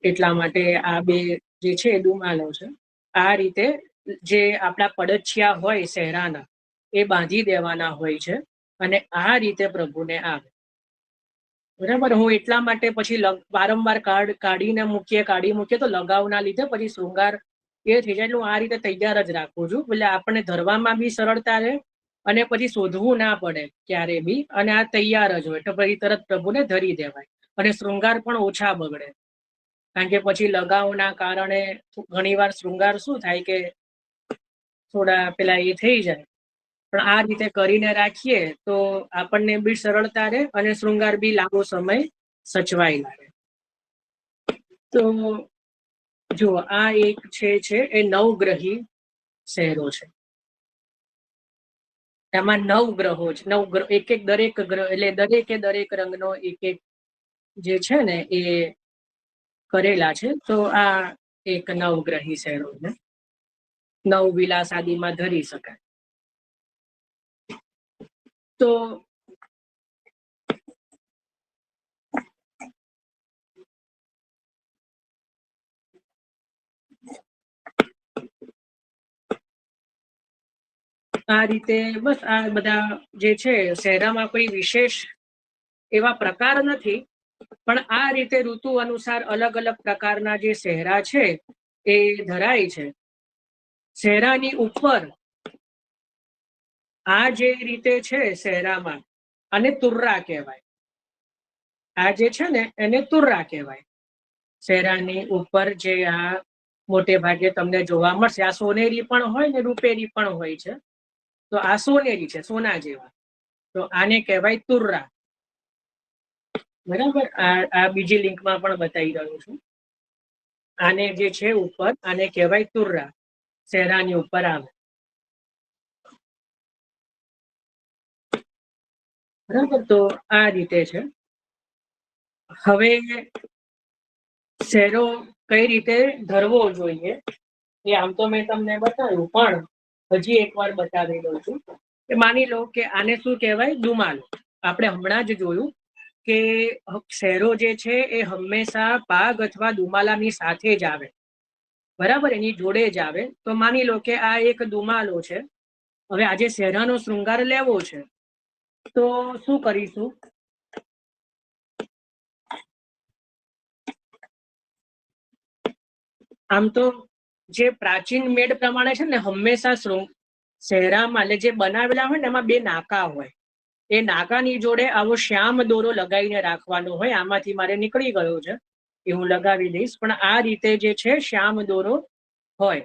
એટલા માટે આ બે જે છે એ દુમાલો છે. આ રીતે જે આપણા પડછિયા હોય શહેરાના એ બાંધી દેવાના હોય છે અને આ રીતે પ્રભુને આવે. બરાબર, હું એટલા માટે પછી વારંવાર કાઢી મૂકીએ તો લગાવના લીધે પછી શૃંગાર એ થઈ જાય. એટલે હું આ રીતે તૈયાર જ રાખું છું, એટલે આપણને ધરવામાં બી સરળતા રહે અને પછી શોધવું ના પડે ક્યારે બી, અને આ તૈયાર જ હોય તો પછી તરત પ્રભુને ધરી દેવાય અને શૃંગાર પણ ઓછા બગડે. કારણ કે પછી લગાવના કારણે ઘણીવાર શૃંગાર શું થાય કે થોડા પેલા એ થઈ જાય, પણ આ રીતે કરીને રાખીએ તો આપણને બી સરળતા રહે અને શૃંગાર બી લાંબો સમય સચવાઈ લાગે. તો જો આ એક છે એ નવગ્રહી શહેરો છે. એમાં 9 ગ્રહો છે. 9 ગ્રહ, એક દરેક ગ્રહ એટલે દરેક રંગનો એક જે છે ને એ કરેલા છે. તો આ એક નવગ્રહી શહેરો છે. 9 વિલાસ આદિમાં ધરી શકાય. તો આ રીતે બસ આ બધા જે છે શહેરામાં કોઈ વિશેષ એવા પ્રકાર નથી, પણ આ રીતે ઋતુ અનુસાર અલગ અલગ પ્રકારના જે શહેરા છે એ ધરાય છે. શહેરાની ઉપર આ જે રીતે છે શહેરામાં, અને તુર્રા કહેવાય. આ જે છે ને એને તુર્રા કહેવાય. શહેરાની ઉપર જે આ મોટે ભાગે તમને જોવા મળશે, આ સોનેરી પણ હોય ને રૂપેરી પણ હોય છે. તો આ સોનેરી છે, સોના જેવા, તો આને કહેવાય તુર્રા. બરાબર, આ બીજી લિંકમાં પણ બતાવી રહ્યો છું. આને જે છે ઉપર, આને કહેવાય તુર્રા, શહેરાની ઉપર આવે. બરાબર, તો આ રીતે છે. હવે શહેરો કઈ રીતે ધરવો જોઈએ એ આમ તો મેં તમને બતાવ્યું, પણ હજી એકવાર બતાવી દઉં છું. કે માની લો કે આને શું કહેવાય, દુમાલો. આપણે હમણાં જ જોયું કે શહેરો જે છે એ હંમેશા પાગ અથવા દુમાલાની સાથે જ આવે. બરાબર, એની જોડે જ આવે. તો માની લો કે આ એક દુમાલો છે. હવે આજે શહેરાનો શૃંગાર લેવો છે તો શું કરીશું? આમ તો જે પ્રાચીન મેળ પ્રમાણે છે ને હંમેશા શહેરામાં એટલે જે બનાવેલા હોય ને એમાં 2 નાકા હોય. એ નાકાની જોડે આવો શ્યામ દોરો લગાવીને રાખવાનો હોય. આમાંથી મારે નીકળી ગયો છે એ હું લગાવી દઈશ, પણ આ રીતે જે છે શ્યામ દોરો હોય.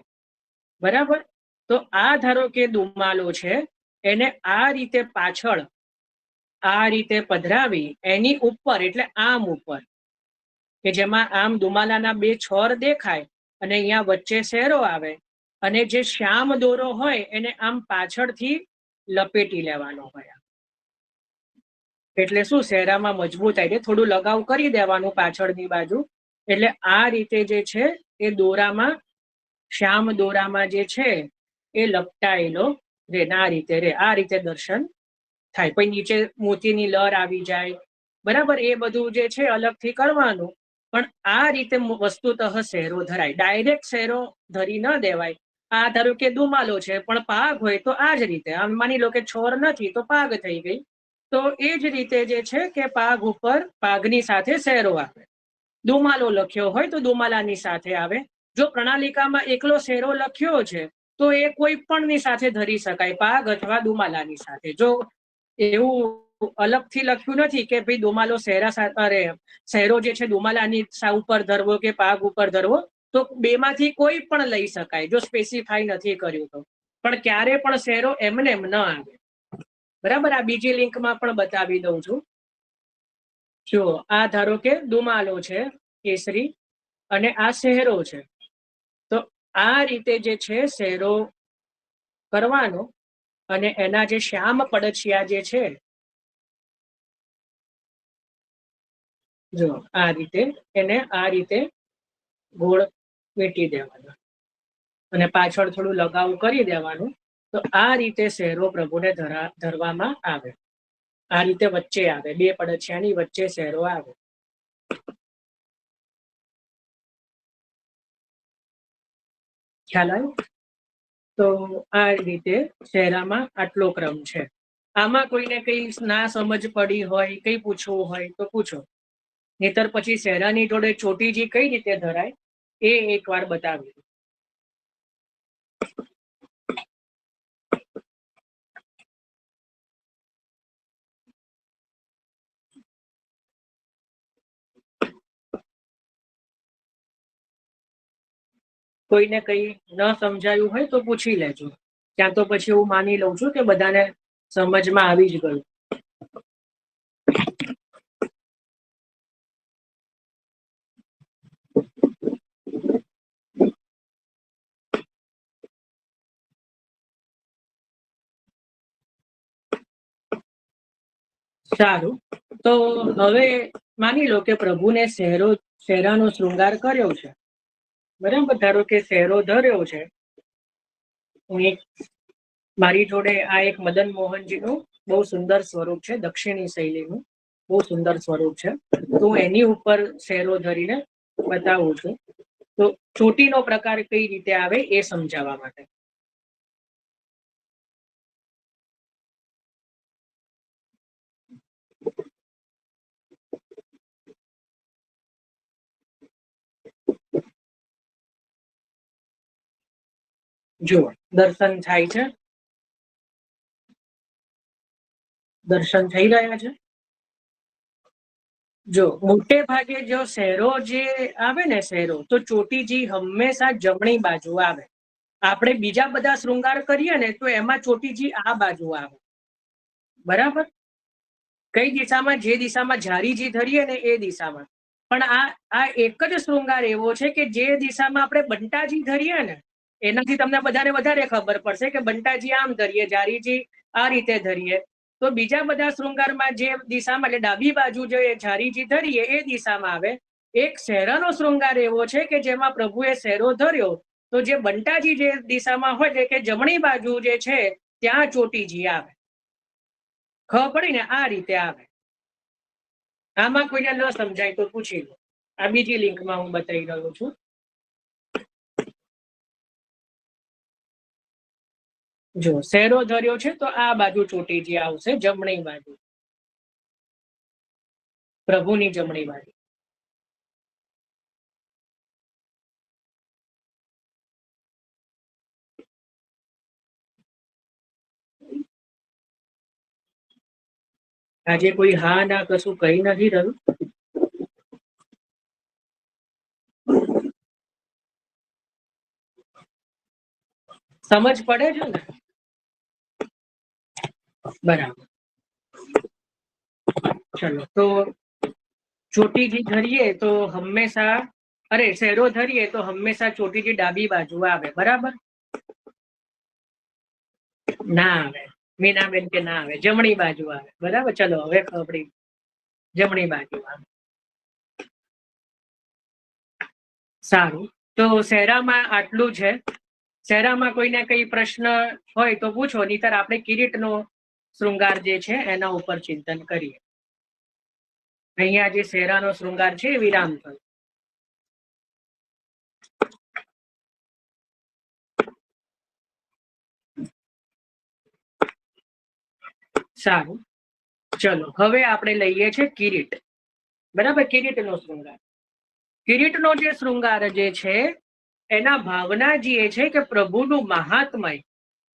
બરાબર, તો આ ધારો કે દુમાલો છે, એને આ રીતે પાછળ આ રીતે પધરાવી એની ઉપર એટલે આમ ઉપર, કે જેમાં આમ દુમાલાના 2 છોર દેખાય અને અહીંયા વચ્ચે શહેરો આવે, અને જે શ્યામ દોરો હોય એને આમ પાછળથી લપેટી લેવાનો હોય. એટલે શું શહેરામાં મજબૂત થાય, થોડું લગાવ કરી દેવાનું પાછળની બાજુ, એટલે આ રીતે જે છે એ દોરામાં, શ્યામ દોરામાં જે છે એ લપટાયેલો રે. આ રીતે રે, આ રીતે દર્શન થાય. પછી નીચે મોતીની લર આવી જાય. બરાબર, એ બધું જે છે અલગથી કરવાનું, પણ આ રીતે વસ્તુતઃ શહેરો ધરાય. ડાયરેક્ટ શહેરો ધરી ન દેવાય. આ ધારો કે દુમાલો છે પણ પાગ હોય તો આ જ રીતે, આમ માની લો કે છોર નથી તો પાગ થઈ ગઈ. તો એ જ રીતે જે છે કે પાગ ઉપર પાગની સાથે શહેરો આવે. દુમાલો લખ્યો હોય તો દુમાલાની સાથે આવે. જો પ્રણાલિકામાં એકલો શહેરો લખ્યો છે તો એ કોઈ પણની સાથે ધરી શકાય, પાગ અથવા દુમાલાની સાથે. જો એવું અલગથી લખ્યું નથી કે ભાઈ દુમાલો શહેરો જે છે દુમાલાની ઉપર ધરવો કે પાગ ઉપર ધરવો, તો 2માંથી કોઈ પણ લઈ શકાય જો સ્પેસિફાઈ નથી કર્યું તો. પણ ક્યારે પણ શહેરો એમને એમ ન આવે. બરાબર, આ બીજી લિંકમાં પણ બતાવી દઉં છું. જો આ ધારો કે દુમાલો છે કેસરી અને આ શહેરો છે. તો આ રીતે જે છે શહેરો કરવાનો અને એના જે શ્યામ પડછિયા જે છે, જો આ રીતે એને આ રીતે ગોળ વેટી દેવાના અને પાછળ થોડું લગાવ કરી દેવાનું. તો આ રીતે શહેરો પ્રભુને ધરવામાં આવે. આ રીતે વચ્ચે આવે, બે પડછિયાની વચ્ચે શહેરો આવે. ખ્યાલ આવ્યો? તો આ રીતે શહેરામાં આટલો ક્રમ છે. આમાં કોઈને કઈ ના સમજ પડી હોય, કઈ પૂછવું હોય તો પૂછો, નહીતર પછી શહેરાની જોડે ચોટીજી કઈ રીતે ધરાય એ એકવાર બતાવી. કોઈને કઈ ન સમજાયું હોય તો પૂછી લેજો. ત્યાં તો પછી હું માની લઉં છું કે બધાને સમજમાં આવી જ ગયું. સારું, તો હવે માની લો કે પ્રભુને શહેરાનો શૃંગાર કર્યો છે. બરાબર, ધારો કે શહેરો ધર્યો છે. મારી જોડે આ એક મદન મોહનજીનું બહુ સુંદર સ્વરૂપ છે, દક્ષિણી શૈલીનું બહુ સુંદર સ્વરૂપ છે. તો હું એની ઉપર શહેરો ધરીને બતાવું છું. તો ચોટીનો પ્રકાર કઈ રીતે આવે એ સમજાવવા માટે. જુઓ, દર્શન થાય છે, દર્શન થઈ રહ્યા છે. જો મોટે ભાગે જો શહેરો જે આવે ને શહેરો, તો ચોટીજી હંમેશા જમણી બાજુ આવે. આપણે બીજા બધા શૃંગાર કરીએ ને તો એમાં ચોટીજી આ બાજુ આવે. બરાબર, કઈ દિશામાં? જે દિશામાં ઝારીજી ધરીએ ને એ દિશામાં. પણ આ એક જ શૃંગાર એવો છે કે જે દિશામાં આપણે બંટાજી ધરીએ ને એનાથી તમને બધાને વધારે ખબર પડશે કે બંટાજી આમ ધરીએ, ઝારીજી આ રીતે ધરીએ. તો બીજા બધા શૃંગારમાં જે દિશામાં એટલે ડાબી બાજુ જે ઝારીજી ધરીએ એ દિશામાં આવે. એક શહેરાનો શૃંગાર એવો છે કે જેમાં પ્રભુએ શહેરો ધર્યો, તો જે બંટાજી જે દિશામાં હોય એટલે કે જમણી બાજુ જે છે ત્યાં ચોટીજી આવે. ખબર પડી ને? આ રીતે આવે. આમાં કોઈને ન સમજાય તો પૂછી લો. આ બીજી લિંકમાં હું બતાવી રહ્યો છું. જો શહેરો ધર્યો છે તો આ બાજુ ચોટીજી આવશે, જમણી બાજુ, પ્રભુની જમણી બાજુ. આજે કોઈ હા ના કશું કહી નથી રહ્યું. સમજ પડે છે ને? બરાબર. ચલો, તો ચોટીજી ધરીએ તો હંમેશા શહેરો ધરીએ તો હંમેશા ચોટીજી ડાબી બાજુ આવે. બરાબર? ના આવે. મીનાબેન કે ના આવે, જમણી બાજુ આવે. બરાબર, ચલો હવે ખબર, જમણી બાજુ આવે. સારું, તો શહેરામાં આટલું છે. શહેરામાં કોઈને કઈ પ્રશ્ન હોય તો પૂછો, નહીતર આપણે કિરીટનો શૃંગાર જે છે એના ઉપર ચિંતન કરીએ. અહીંયા જે શહેરાનો શૃંગાર છે એ વિરામ થયો. સારું, ચલો હવે આપણે લઈએ છીએ કિરીટ. બરાબર, કિરીટનો શૃંગાર. કિરીટનો જે શૃંગાર જે છે એના ભાવના જે છે કે પ્રભુનું મહાત્મય.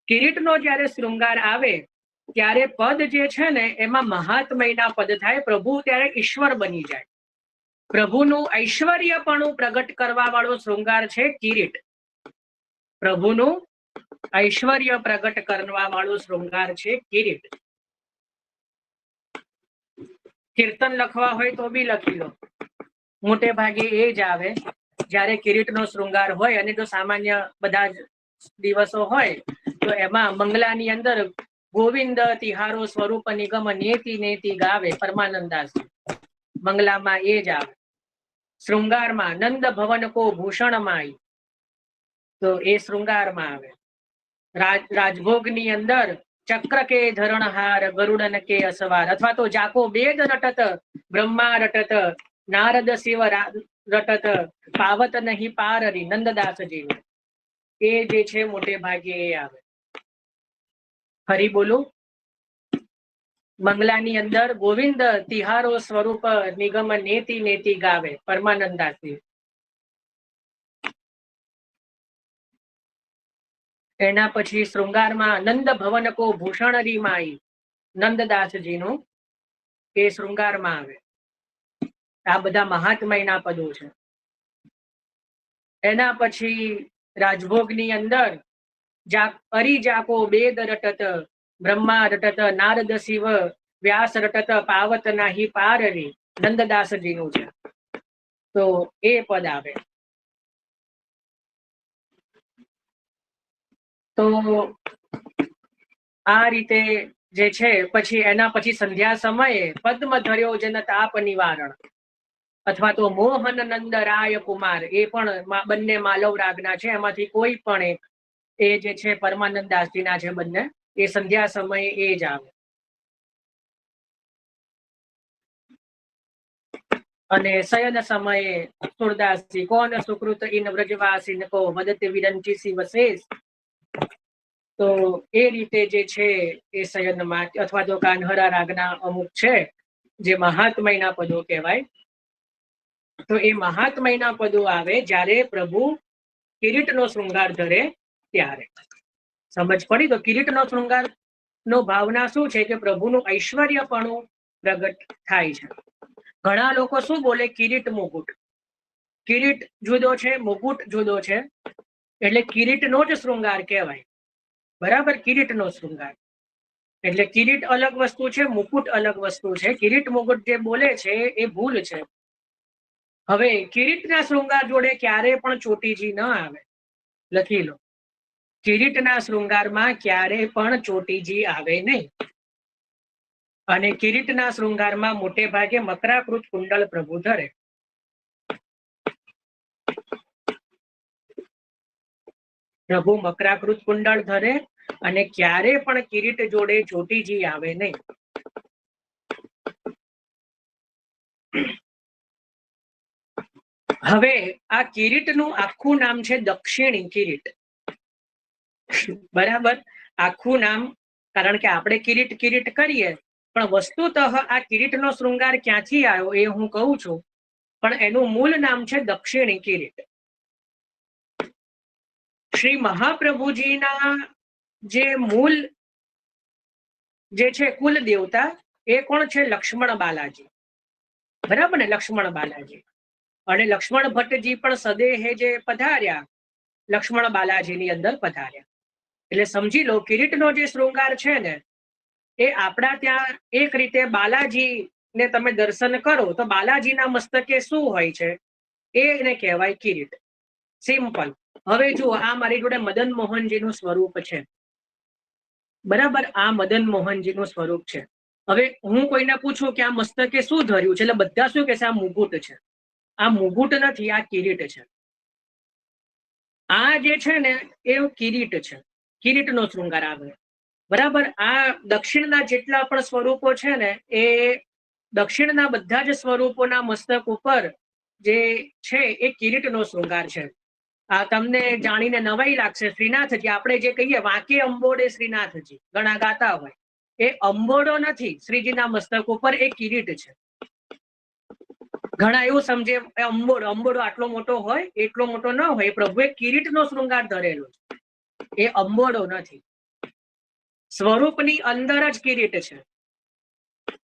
કિરીટનો જ્યારે શૃંગાર આવે ત્યારે પદ જે છે ને એમાં મહાત્મયના પદ થાય. પ્રભુ ત્યારે ઈશ્વર બની જાય. પ્રભુનું ઐશ્વર્યપણું પ્રગટ કરવા વાળો શૃંગાર છે કિરીટ. પ્રભુનું ઐશ્વર્ય પ્રગટ કરવા વાળો શૃંગાર છે કિરીટ. કીર્તન લખવા હોય તો બી લખી લો. મોટે ભાગે એ જ આવે જ્યારે કિરીટનો શૃંગાર હોય. અને જો સામાન્ય બધા જ દિવસો હોય તો એમાં મંગલાની અંદર ગોવિંદ તિહારો સ્વરૂપ નિગમ નેતિ નેતિ ગાવે પરમાનંદાસ. મંગલામાં એ જ આવે. શૃંગારમાં નંદ ભવન કો ભૂષણ માઈ, તો એ શૃંગારમાં આવે. રાજભોગની અંદર ચક્ર કે ધરણહાર ગરુડન કે અસવાર, અથવા તો જાકો બેદ રટત બ્રહ્મા રટત નારદ શિવ રટત પાવત નહીં પારરી નંદદાસજી. એ જે છે મોટે ભાગે એ આવે. ફરી બોલું, મંગલાની અંદર ગોવિંદ તિહારો સ્વરૂપ નિગમ નેતિ નેતિ ગાવે પરમાનંદાસી. એના પછી શૃંગારમાં નંદ ભવન કો ભૂષણ રી માઈ, નંદદાસજીનું એ શૃંગારમાં આવે. આ બધા મહાત્મયના પદો છે. એના પછી રાજભોગની અંદર અરી જાકો બેદ રટત બ્રહ્મા રટત નારદ શિવ વ્યાસ રટત પાવત નાહી પારરી નંદદાસજીનું છે. તો એ પદ આવે. તો આ રીતે જે છે. પછી એના પછી સંધ્યા સમયે પદ્મ ધર્યો જન તાપ નિવારણ, અથવા તો મોહન નંદ રાય કુમાર, એ પણ બંને માલવ રાગના છે. એમાંથી કોઈ પણ એક એ જે છે પરમાનંદ દાસજીના છે બંને. એ સંધ્યા સમયે એ જ આવે. અને શયન સમયે સુરદાસજી કોન સુકૃત ઇન વ્રજવાસીન કો વદતે વિરંચી વશેષ. તો એ રીતે જે છે એ શયનમાં, અથવા તો કાન્હરા રાગના અમુક છે જે મહાત્મયના પદો કહેવાય. તો એ મહાત્મયના પદો આવે જ્યારે પ્રભુ કિરીટનો શૃંગાર ધરે ત્યારે. સમજ પડી? તો કિરીટનો શૃંગાર નો ભાવના શું છે કે પ્રભુનું ઐશ્વર્યપણું પ્રગટ થાય છે. ઘણા લોકો શું બોલે, કિરીટ મુકુટ. કિરીટ જુદો છે, મુકુટ જુદો છે. એટલે કિરીટનો જ શૃંગાર કહેવાય. બરાબર? કિરીટનો શૃંગાર એટલે કિરીટ અલગ વસ્તુ છે, મુકુટ અલગ વસ્તુ છે. કિરીટ મુકુટ જે બોલે છે એ ભૂલ છે. હવે કિરીટના શૃંગાર જોડે ક્યારે પણ ચોટીજી ન આવે. લખી લો, કિરીટના શૃંગારમાં ક્યારે પણ ચોટીજી આવે નહીં. અને કિરીટના શૃંગારમાં મોટે ભાગે મકરાકૃત કુંડળ પ્રભુ ધરે. પ્રભુ મકરાકૃત કુંડળ ધરે અને ક્યારે પણ કિરીટ જોડે ચોટીજી આવે નહીં. હવે આ કિરીટનું આખું નામ છે દક્ષિણી કિરીટ. બરાબર? આખું નામ. કારણ કે આપણે કિરીટ કિરીટ કરીએ, પણ વસ્તુતઃ આ કિરીટનો શૃંગાર ક્યાંથી આવ્યો એ હું કહું છું. પણ એનું મૂળ નામ છે દક્ષિણી કિરીટ. શ્રી મહાપ્રભુજીના જે મૂળ જે છે કુલ દેવતા એ કોણ છે? લક્ષ્મણ બાલાજી. બરાબર ને? લક્ષ્મણ બાલાજી. અને લક્ષ્મણ ભટ્ટજી પણ સદેહે જે પધાર્યા લક્ષ્મણ બાલાજીની અંદર પધાર્યા. એટલે સમજી લો, કિરીટનો જે શૃંગાર છે ને એ આપણા ત્યાં એક રીતે બાલાજીને તમે દર્શન કરો તો બાલાજીના મસ્તકે શું હોય છે એને કહેવાય કિરીટ. સિમ્પલ. હવે જુઓ, આ મારી જોડે મદન મોહનજીનું સ્વરૂપ છે. બરાબર? આ મદન મોહનજીનું સ્વરૂપ છે. હવે હું કોઈને પૂછું કે આ મસ્તકે શું ધર્યું છે, એટલે બધા શું કહેશે? આ મુગુટ છે. આ મુગુટ નથી, આ કિરીટ છે. આ જે છે ને એ કિરીટ છે. કિરીટનો શૃંગાર આવે. બરાબર? આ દક્ષિણના જેટલા પણ સ્વરૂપો છે ને એ દક્ષિણના બધા જ સ્વરૂપોના મસ્તક ઉપર જે છે એ કિરીટનો શૃંગાર છે. આ તમને જાણીને નવાઈ લાગશે. શ્રીનાથજી, આપણે જે કહીએ વાંકે અંબોડે શ્રીનાથજી ઘણા ગાતા હોય, એ અંબોડો નથી. શ્રીજીના મસ્તક ઉપર એ કિરીટ છે. ઘણા એવું સમજે અંબોડો અંબોડો આટલો મોટો હોય, એટલો મોટો ન હોય. પ્રભુએ કિરીટનો શૃંગાર ધરેલો છે, એ અંબોડો નથી. સ્વરૂપની અંદર જ કિરીટ છે.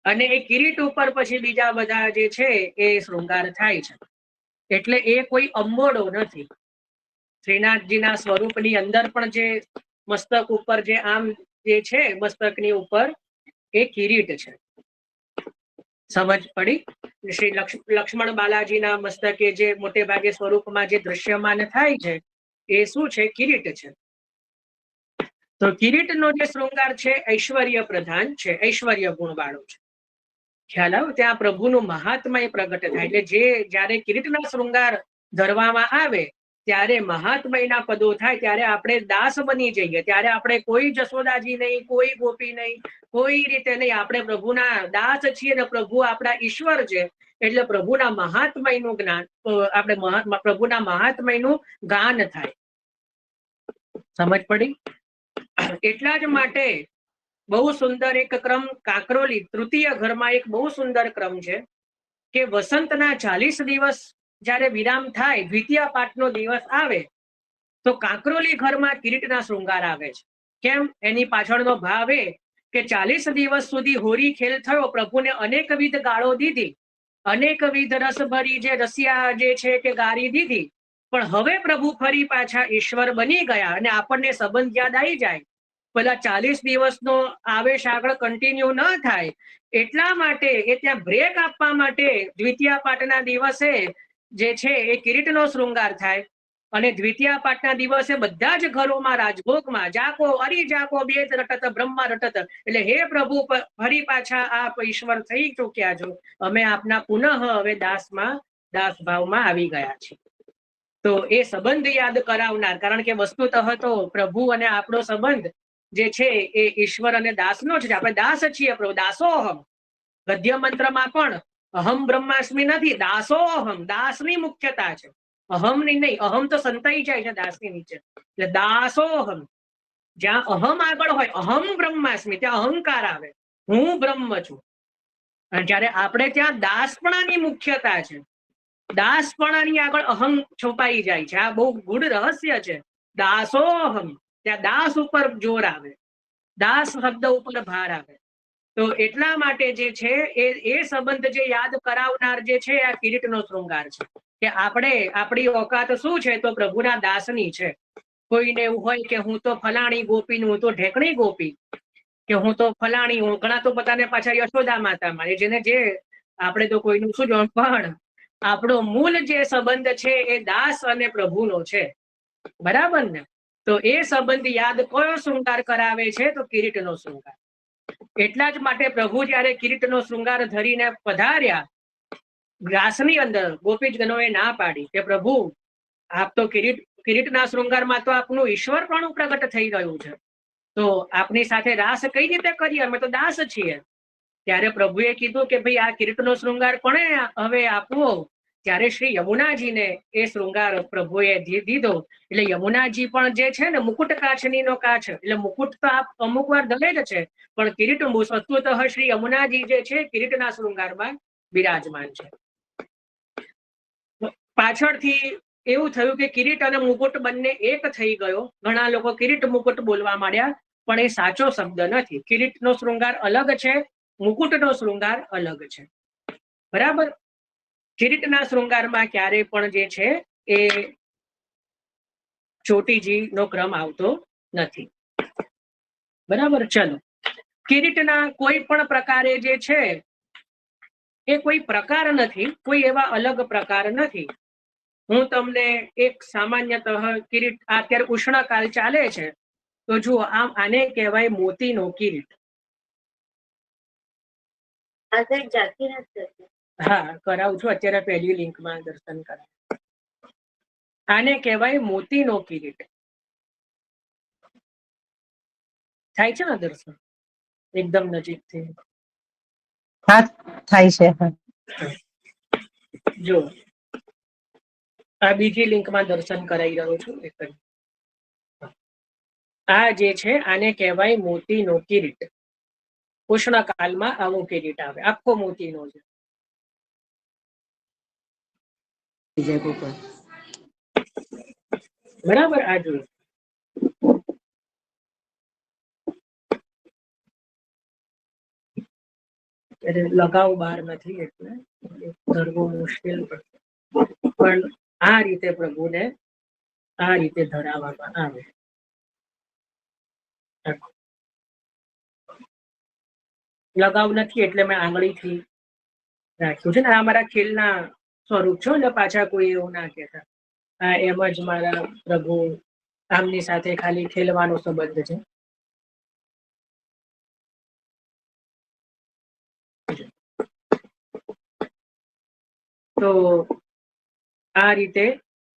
અને એ કિરીટ ઉપર પછી બીજા બધા જે છે એ શૃંગાર થાય છે. એટલે એ કોઈ અંબોડો નથી. શ્રીનાથજીના સ્વરૂપની અંદર પણ જે મસ્તક ઉપર જે આમ જે છે મસ્તકની ઉપર એ કિરીટ છે. સમજ પડી? શ્રી લક્ષ્મણ બાલાજીના મસ્તકે જે મોટે ભાગે સ્વરૂપમાં જે દ્રશ્યમાન થાય છે એ શું છે? કિરીટ છે. તો કિરીટનો જે શૃંગાર છે ઐશ્વર્ય પ્રધાન છે, ઐશ્વર્ય ગુણવાળો છે. ખ્યાલ આવ્યો? ત્યાં પ્રભુનું મહાત્મય પ્રગટ થાય. એટલે જે જ્યારે કિરીટના શૃંગાર ધરવામાં આવે ત્યારે મહાત્મયના પદો થાય ત્યારે આપણે દાસ બની જઈએ. ત્યારે આપણે કોઈ જશોદાજી નહીં, કોઈ ગોપી નહીં, કોઈ રીતે નહીં. આપણે પ્રભુના દાસ છીએ ને પ્રભુ આપણા ઈશ્વર છે. એટલે પ્રભુના મહાત્મયનું જ્ઞાન, આપણે પ્રભુના મહાત્મયનું ગાન થાય. સમજ પડી? એટલા જ માટે બહુ સુંદર એક ક્રમ કાંકરોલી તૃતીય ઘરમાં એક બહુ સુંદર ક્રમ છે કે વસંતના 40 દિવસ જ્યારે વિરામ થાય, દ્વિતીય પાઠનો દિવસ આવે તો કાંકરોલી ઘરમાં કિરીટના શૃંગાર આવે છે. કેમ? એની પાછળનો ભાવ એ કે 40 દિવસ સુધી હોરી ખેલ થયો, પ્રભુને અનેકવિધ ગાળો દીધી, અનેકવિધ રસભરી જે રસિયા જે છે કે ગાળી દીધી, પણ હવે પ્રભુ ફરી પાછા ઈશ્વર બની ગયા અને આપણને સંબંધ યાદ આવી જાય. પેલા 40 દિવસનો આવેશ આગળ કન્ટિન્યુ ન થાય એટલા માટે એ ત્યાં બ્રેક આપવા માટે દ્વિતીય પાઠના દિવસે જે છે એ કિરીટનો શૃંગાર થાય. અને દ્વિતીય પાઠના દિવસે બધા જ ઘરોમાં રાજભોગમાં જાકો અરી જાકો બેદ રટત બ્રહ્મા રટત, એટલે હે પ્રભુ ફરી પાછા આપ ઈશ્વર થઈ ચૂક્યા છો, અમે આપના પુનઃ હવે દાસ ભાવમાં આવી ગયા છીએ. તો એ સંબંધ યાદ કરાવનાર, કારણ કે વસ્તુતઃ તો પ્રભુ અને આપણો સંબંધ જે છે એ ઈશ્વર અને દાસનો છે. આપણે દાસ છીએ પ્રભુ. દાસોહમ ગદ્ય મંત્રમાં પણ અહમ બ્રહ્માસ્મિ નથી, દાસોહમ, દાસની મુખ્યતા છે, અહમની નહીં. અહમ તો સંતાઈ જાય છે દાસની નીચે. એટલે દાસોહમ, જ્યાં અહમ આગળ હોય, અહમ બ્રહ્માસ્મિ, ત્યાં અહંકાર આવે, હું બ્રહ્મ છું. અને જ્યારે આપણે ત્યાં દાસપણાની મુખ્યતા છે, દાસપણાની આગળ અહમ છુપાઈ જાય છે. આ બહુ ગૂઢ રહસ્ય છે. દાસોહમ, ત્યાં દાસ ઉપર જોર આવે, દાસ શબ્દ ઉપર ભાર આવે. તો એટલા માટે જે છે એ સંબંધ જે યાદ કરાવનાર જે છે આ કિરીટનો શૃંગાર છે કે આપણી ઓકાત શું છે? તો પ્રભુના દાસની છે. કોઈને એવું હોય કે હું તો ફલાણી ગોપી, હું તો ઢેકણી ગોપી, કે હું તો ફલાણી, હું ઘણા તો પોતાને પાછા યશોદા માતા માને, જેને જે આપણે તો કોઈનું શું જોવાનું, પણ આપણો મૂળ જે સંબંધ છે એ દાસ અને પ્રભુનો છે. બરાબર ને? તો એ સંબંધ યાદ કયો શૃંગાર કરાવે છે? તો કિરીટનો શૃંગાર. એટલા જ માટે પ્રભુ જયારે કિરીટનો શૃંગાર ધરીને પધાર્યા ગ્રાસની અંદર, ગોપીજનોએ ના પાડી કે પ્રભુ આપ તો કિરીટના શૃંગારમાં તો આપનું ઈશ્વર પણ પ્રગટ થઈ ગયું છે, તો આપની સાથે રાસ કઈ રીતે કરીએ? અમે તો દાસ છીએ. ત્યારે પ્રભુએ કીધું કે ભાઈ આ કિરીટનો શૃંગાર કોણે હવે આપવો? ત્યારે શ્રી યમુનાજીને એ શૃંગાર પ્રભુએ દીધો. એટલે યમુનાજી પણ જે છે ને મુકુટ કાછનીનો કાછ, એટલે મુકુટ તો આપ અમુક વાર ધરે જ છે, પણ કિરીટ વસ્તુતઃ શ્રી યમુનાજી જે છે કિરીટના શૃંગારમાં બિરાજમાન છે. પાછળથી એવું થયું કે કિરીટ અને મુકુટ બંને એક થઈ ગયો. ઘણા લોકો કિરીટ મુકુટ બોલવા માંડ્યા, પણ એ સાચો શબ્દ નથી. કિરીટનો શૃંગાર અલગ છે, મુકુટનો શૃંગાર અલગ છે. બરાબર? કિરીટના શૃંગારમાં ક્યારે પણ જે છે એ ચોટીજીનો ક્રમ આવતો નથી. બરાબર? ચલો, કિરીટના કોઈ પણ પ્રકારે જે છે એ કોઈ પ્રકાર નથી, કોઈ એવા અલગ પ્રકાર નથી. હું તમને એક સામાન્યતઃ કિરીટ, અત્યારે ઉષ્ણકાલ ચાલે છે તો જુઓ, આને કહેવાય મોતીનો કિરીટ. હા, કરાવું છું. અત્યારે પહેલી લિંકમાં દર્શન કરાવ. આને કહેવાય મોતીનો કિરીટ. થાય છે ને દર્શન એકદમ નજીકથી?
હા, થાય છે.
જો આ બીજી લિંકમાં દર્શન કરાવી રહ્યો છું. આ જે છે આને કહેવાય મોતીનો કિરીટ. ઉષ્ણકાલમાં આવો કિરીટ આવે, આખો મોતીનો છે. બરાબર? આ જોયું. લગાવ બહાર નથી એટલે ધરવું મુશ્કેલ પડશે, પણ આ રીતે પ્રભુને આ રીતે ધરાવવામાં આવે. લગાવ નથી એટલે મેં આંગળીથી રાખ્યું છે ને આ મારા ખેલના સ્વરૂપ છો એટલે પાછા કોઈ એવું ના કહેતા. આ એમ જ મારા પ્રભુ આમની સાથે ખાલી ખેલવાનો સંબંધ છે. તો આ રીતે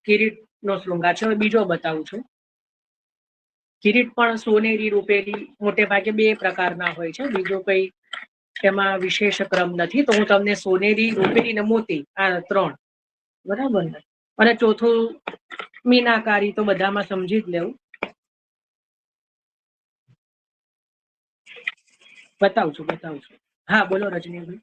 કિરીટનો શૃંગાર છે. હવે બીજો બતાવું છું. કિરીટ પણ સોનેરી રૂપેરી મોટે ભાગે 2 પ્રકારના હોય છે, બીજો કઈ એમાં વિશેષ ક્રમ નથી. તો હું તમને સોનેરી, રૂપેરી ને મોતી આ 3 બરાબર ને, અને ચોથું મીનાકારી તો બધામાં સમજી જ લેવું. બતાવું છું. હા બોલો રજનીભાઈ.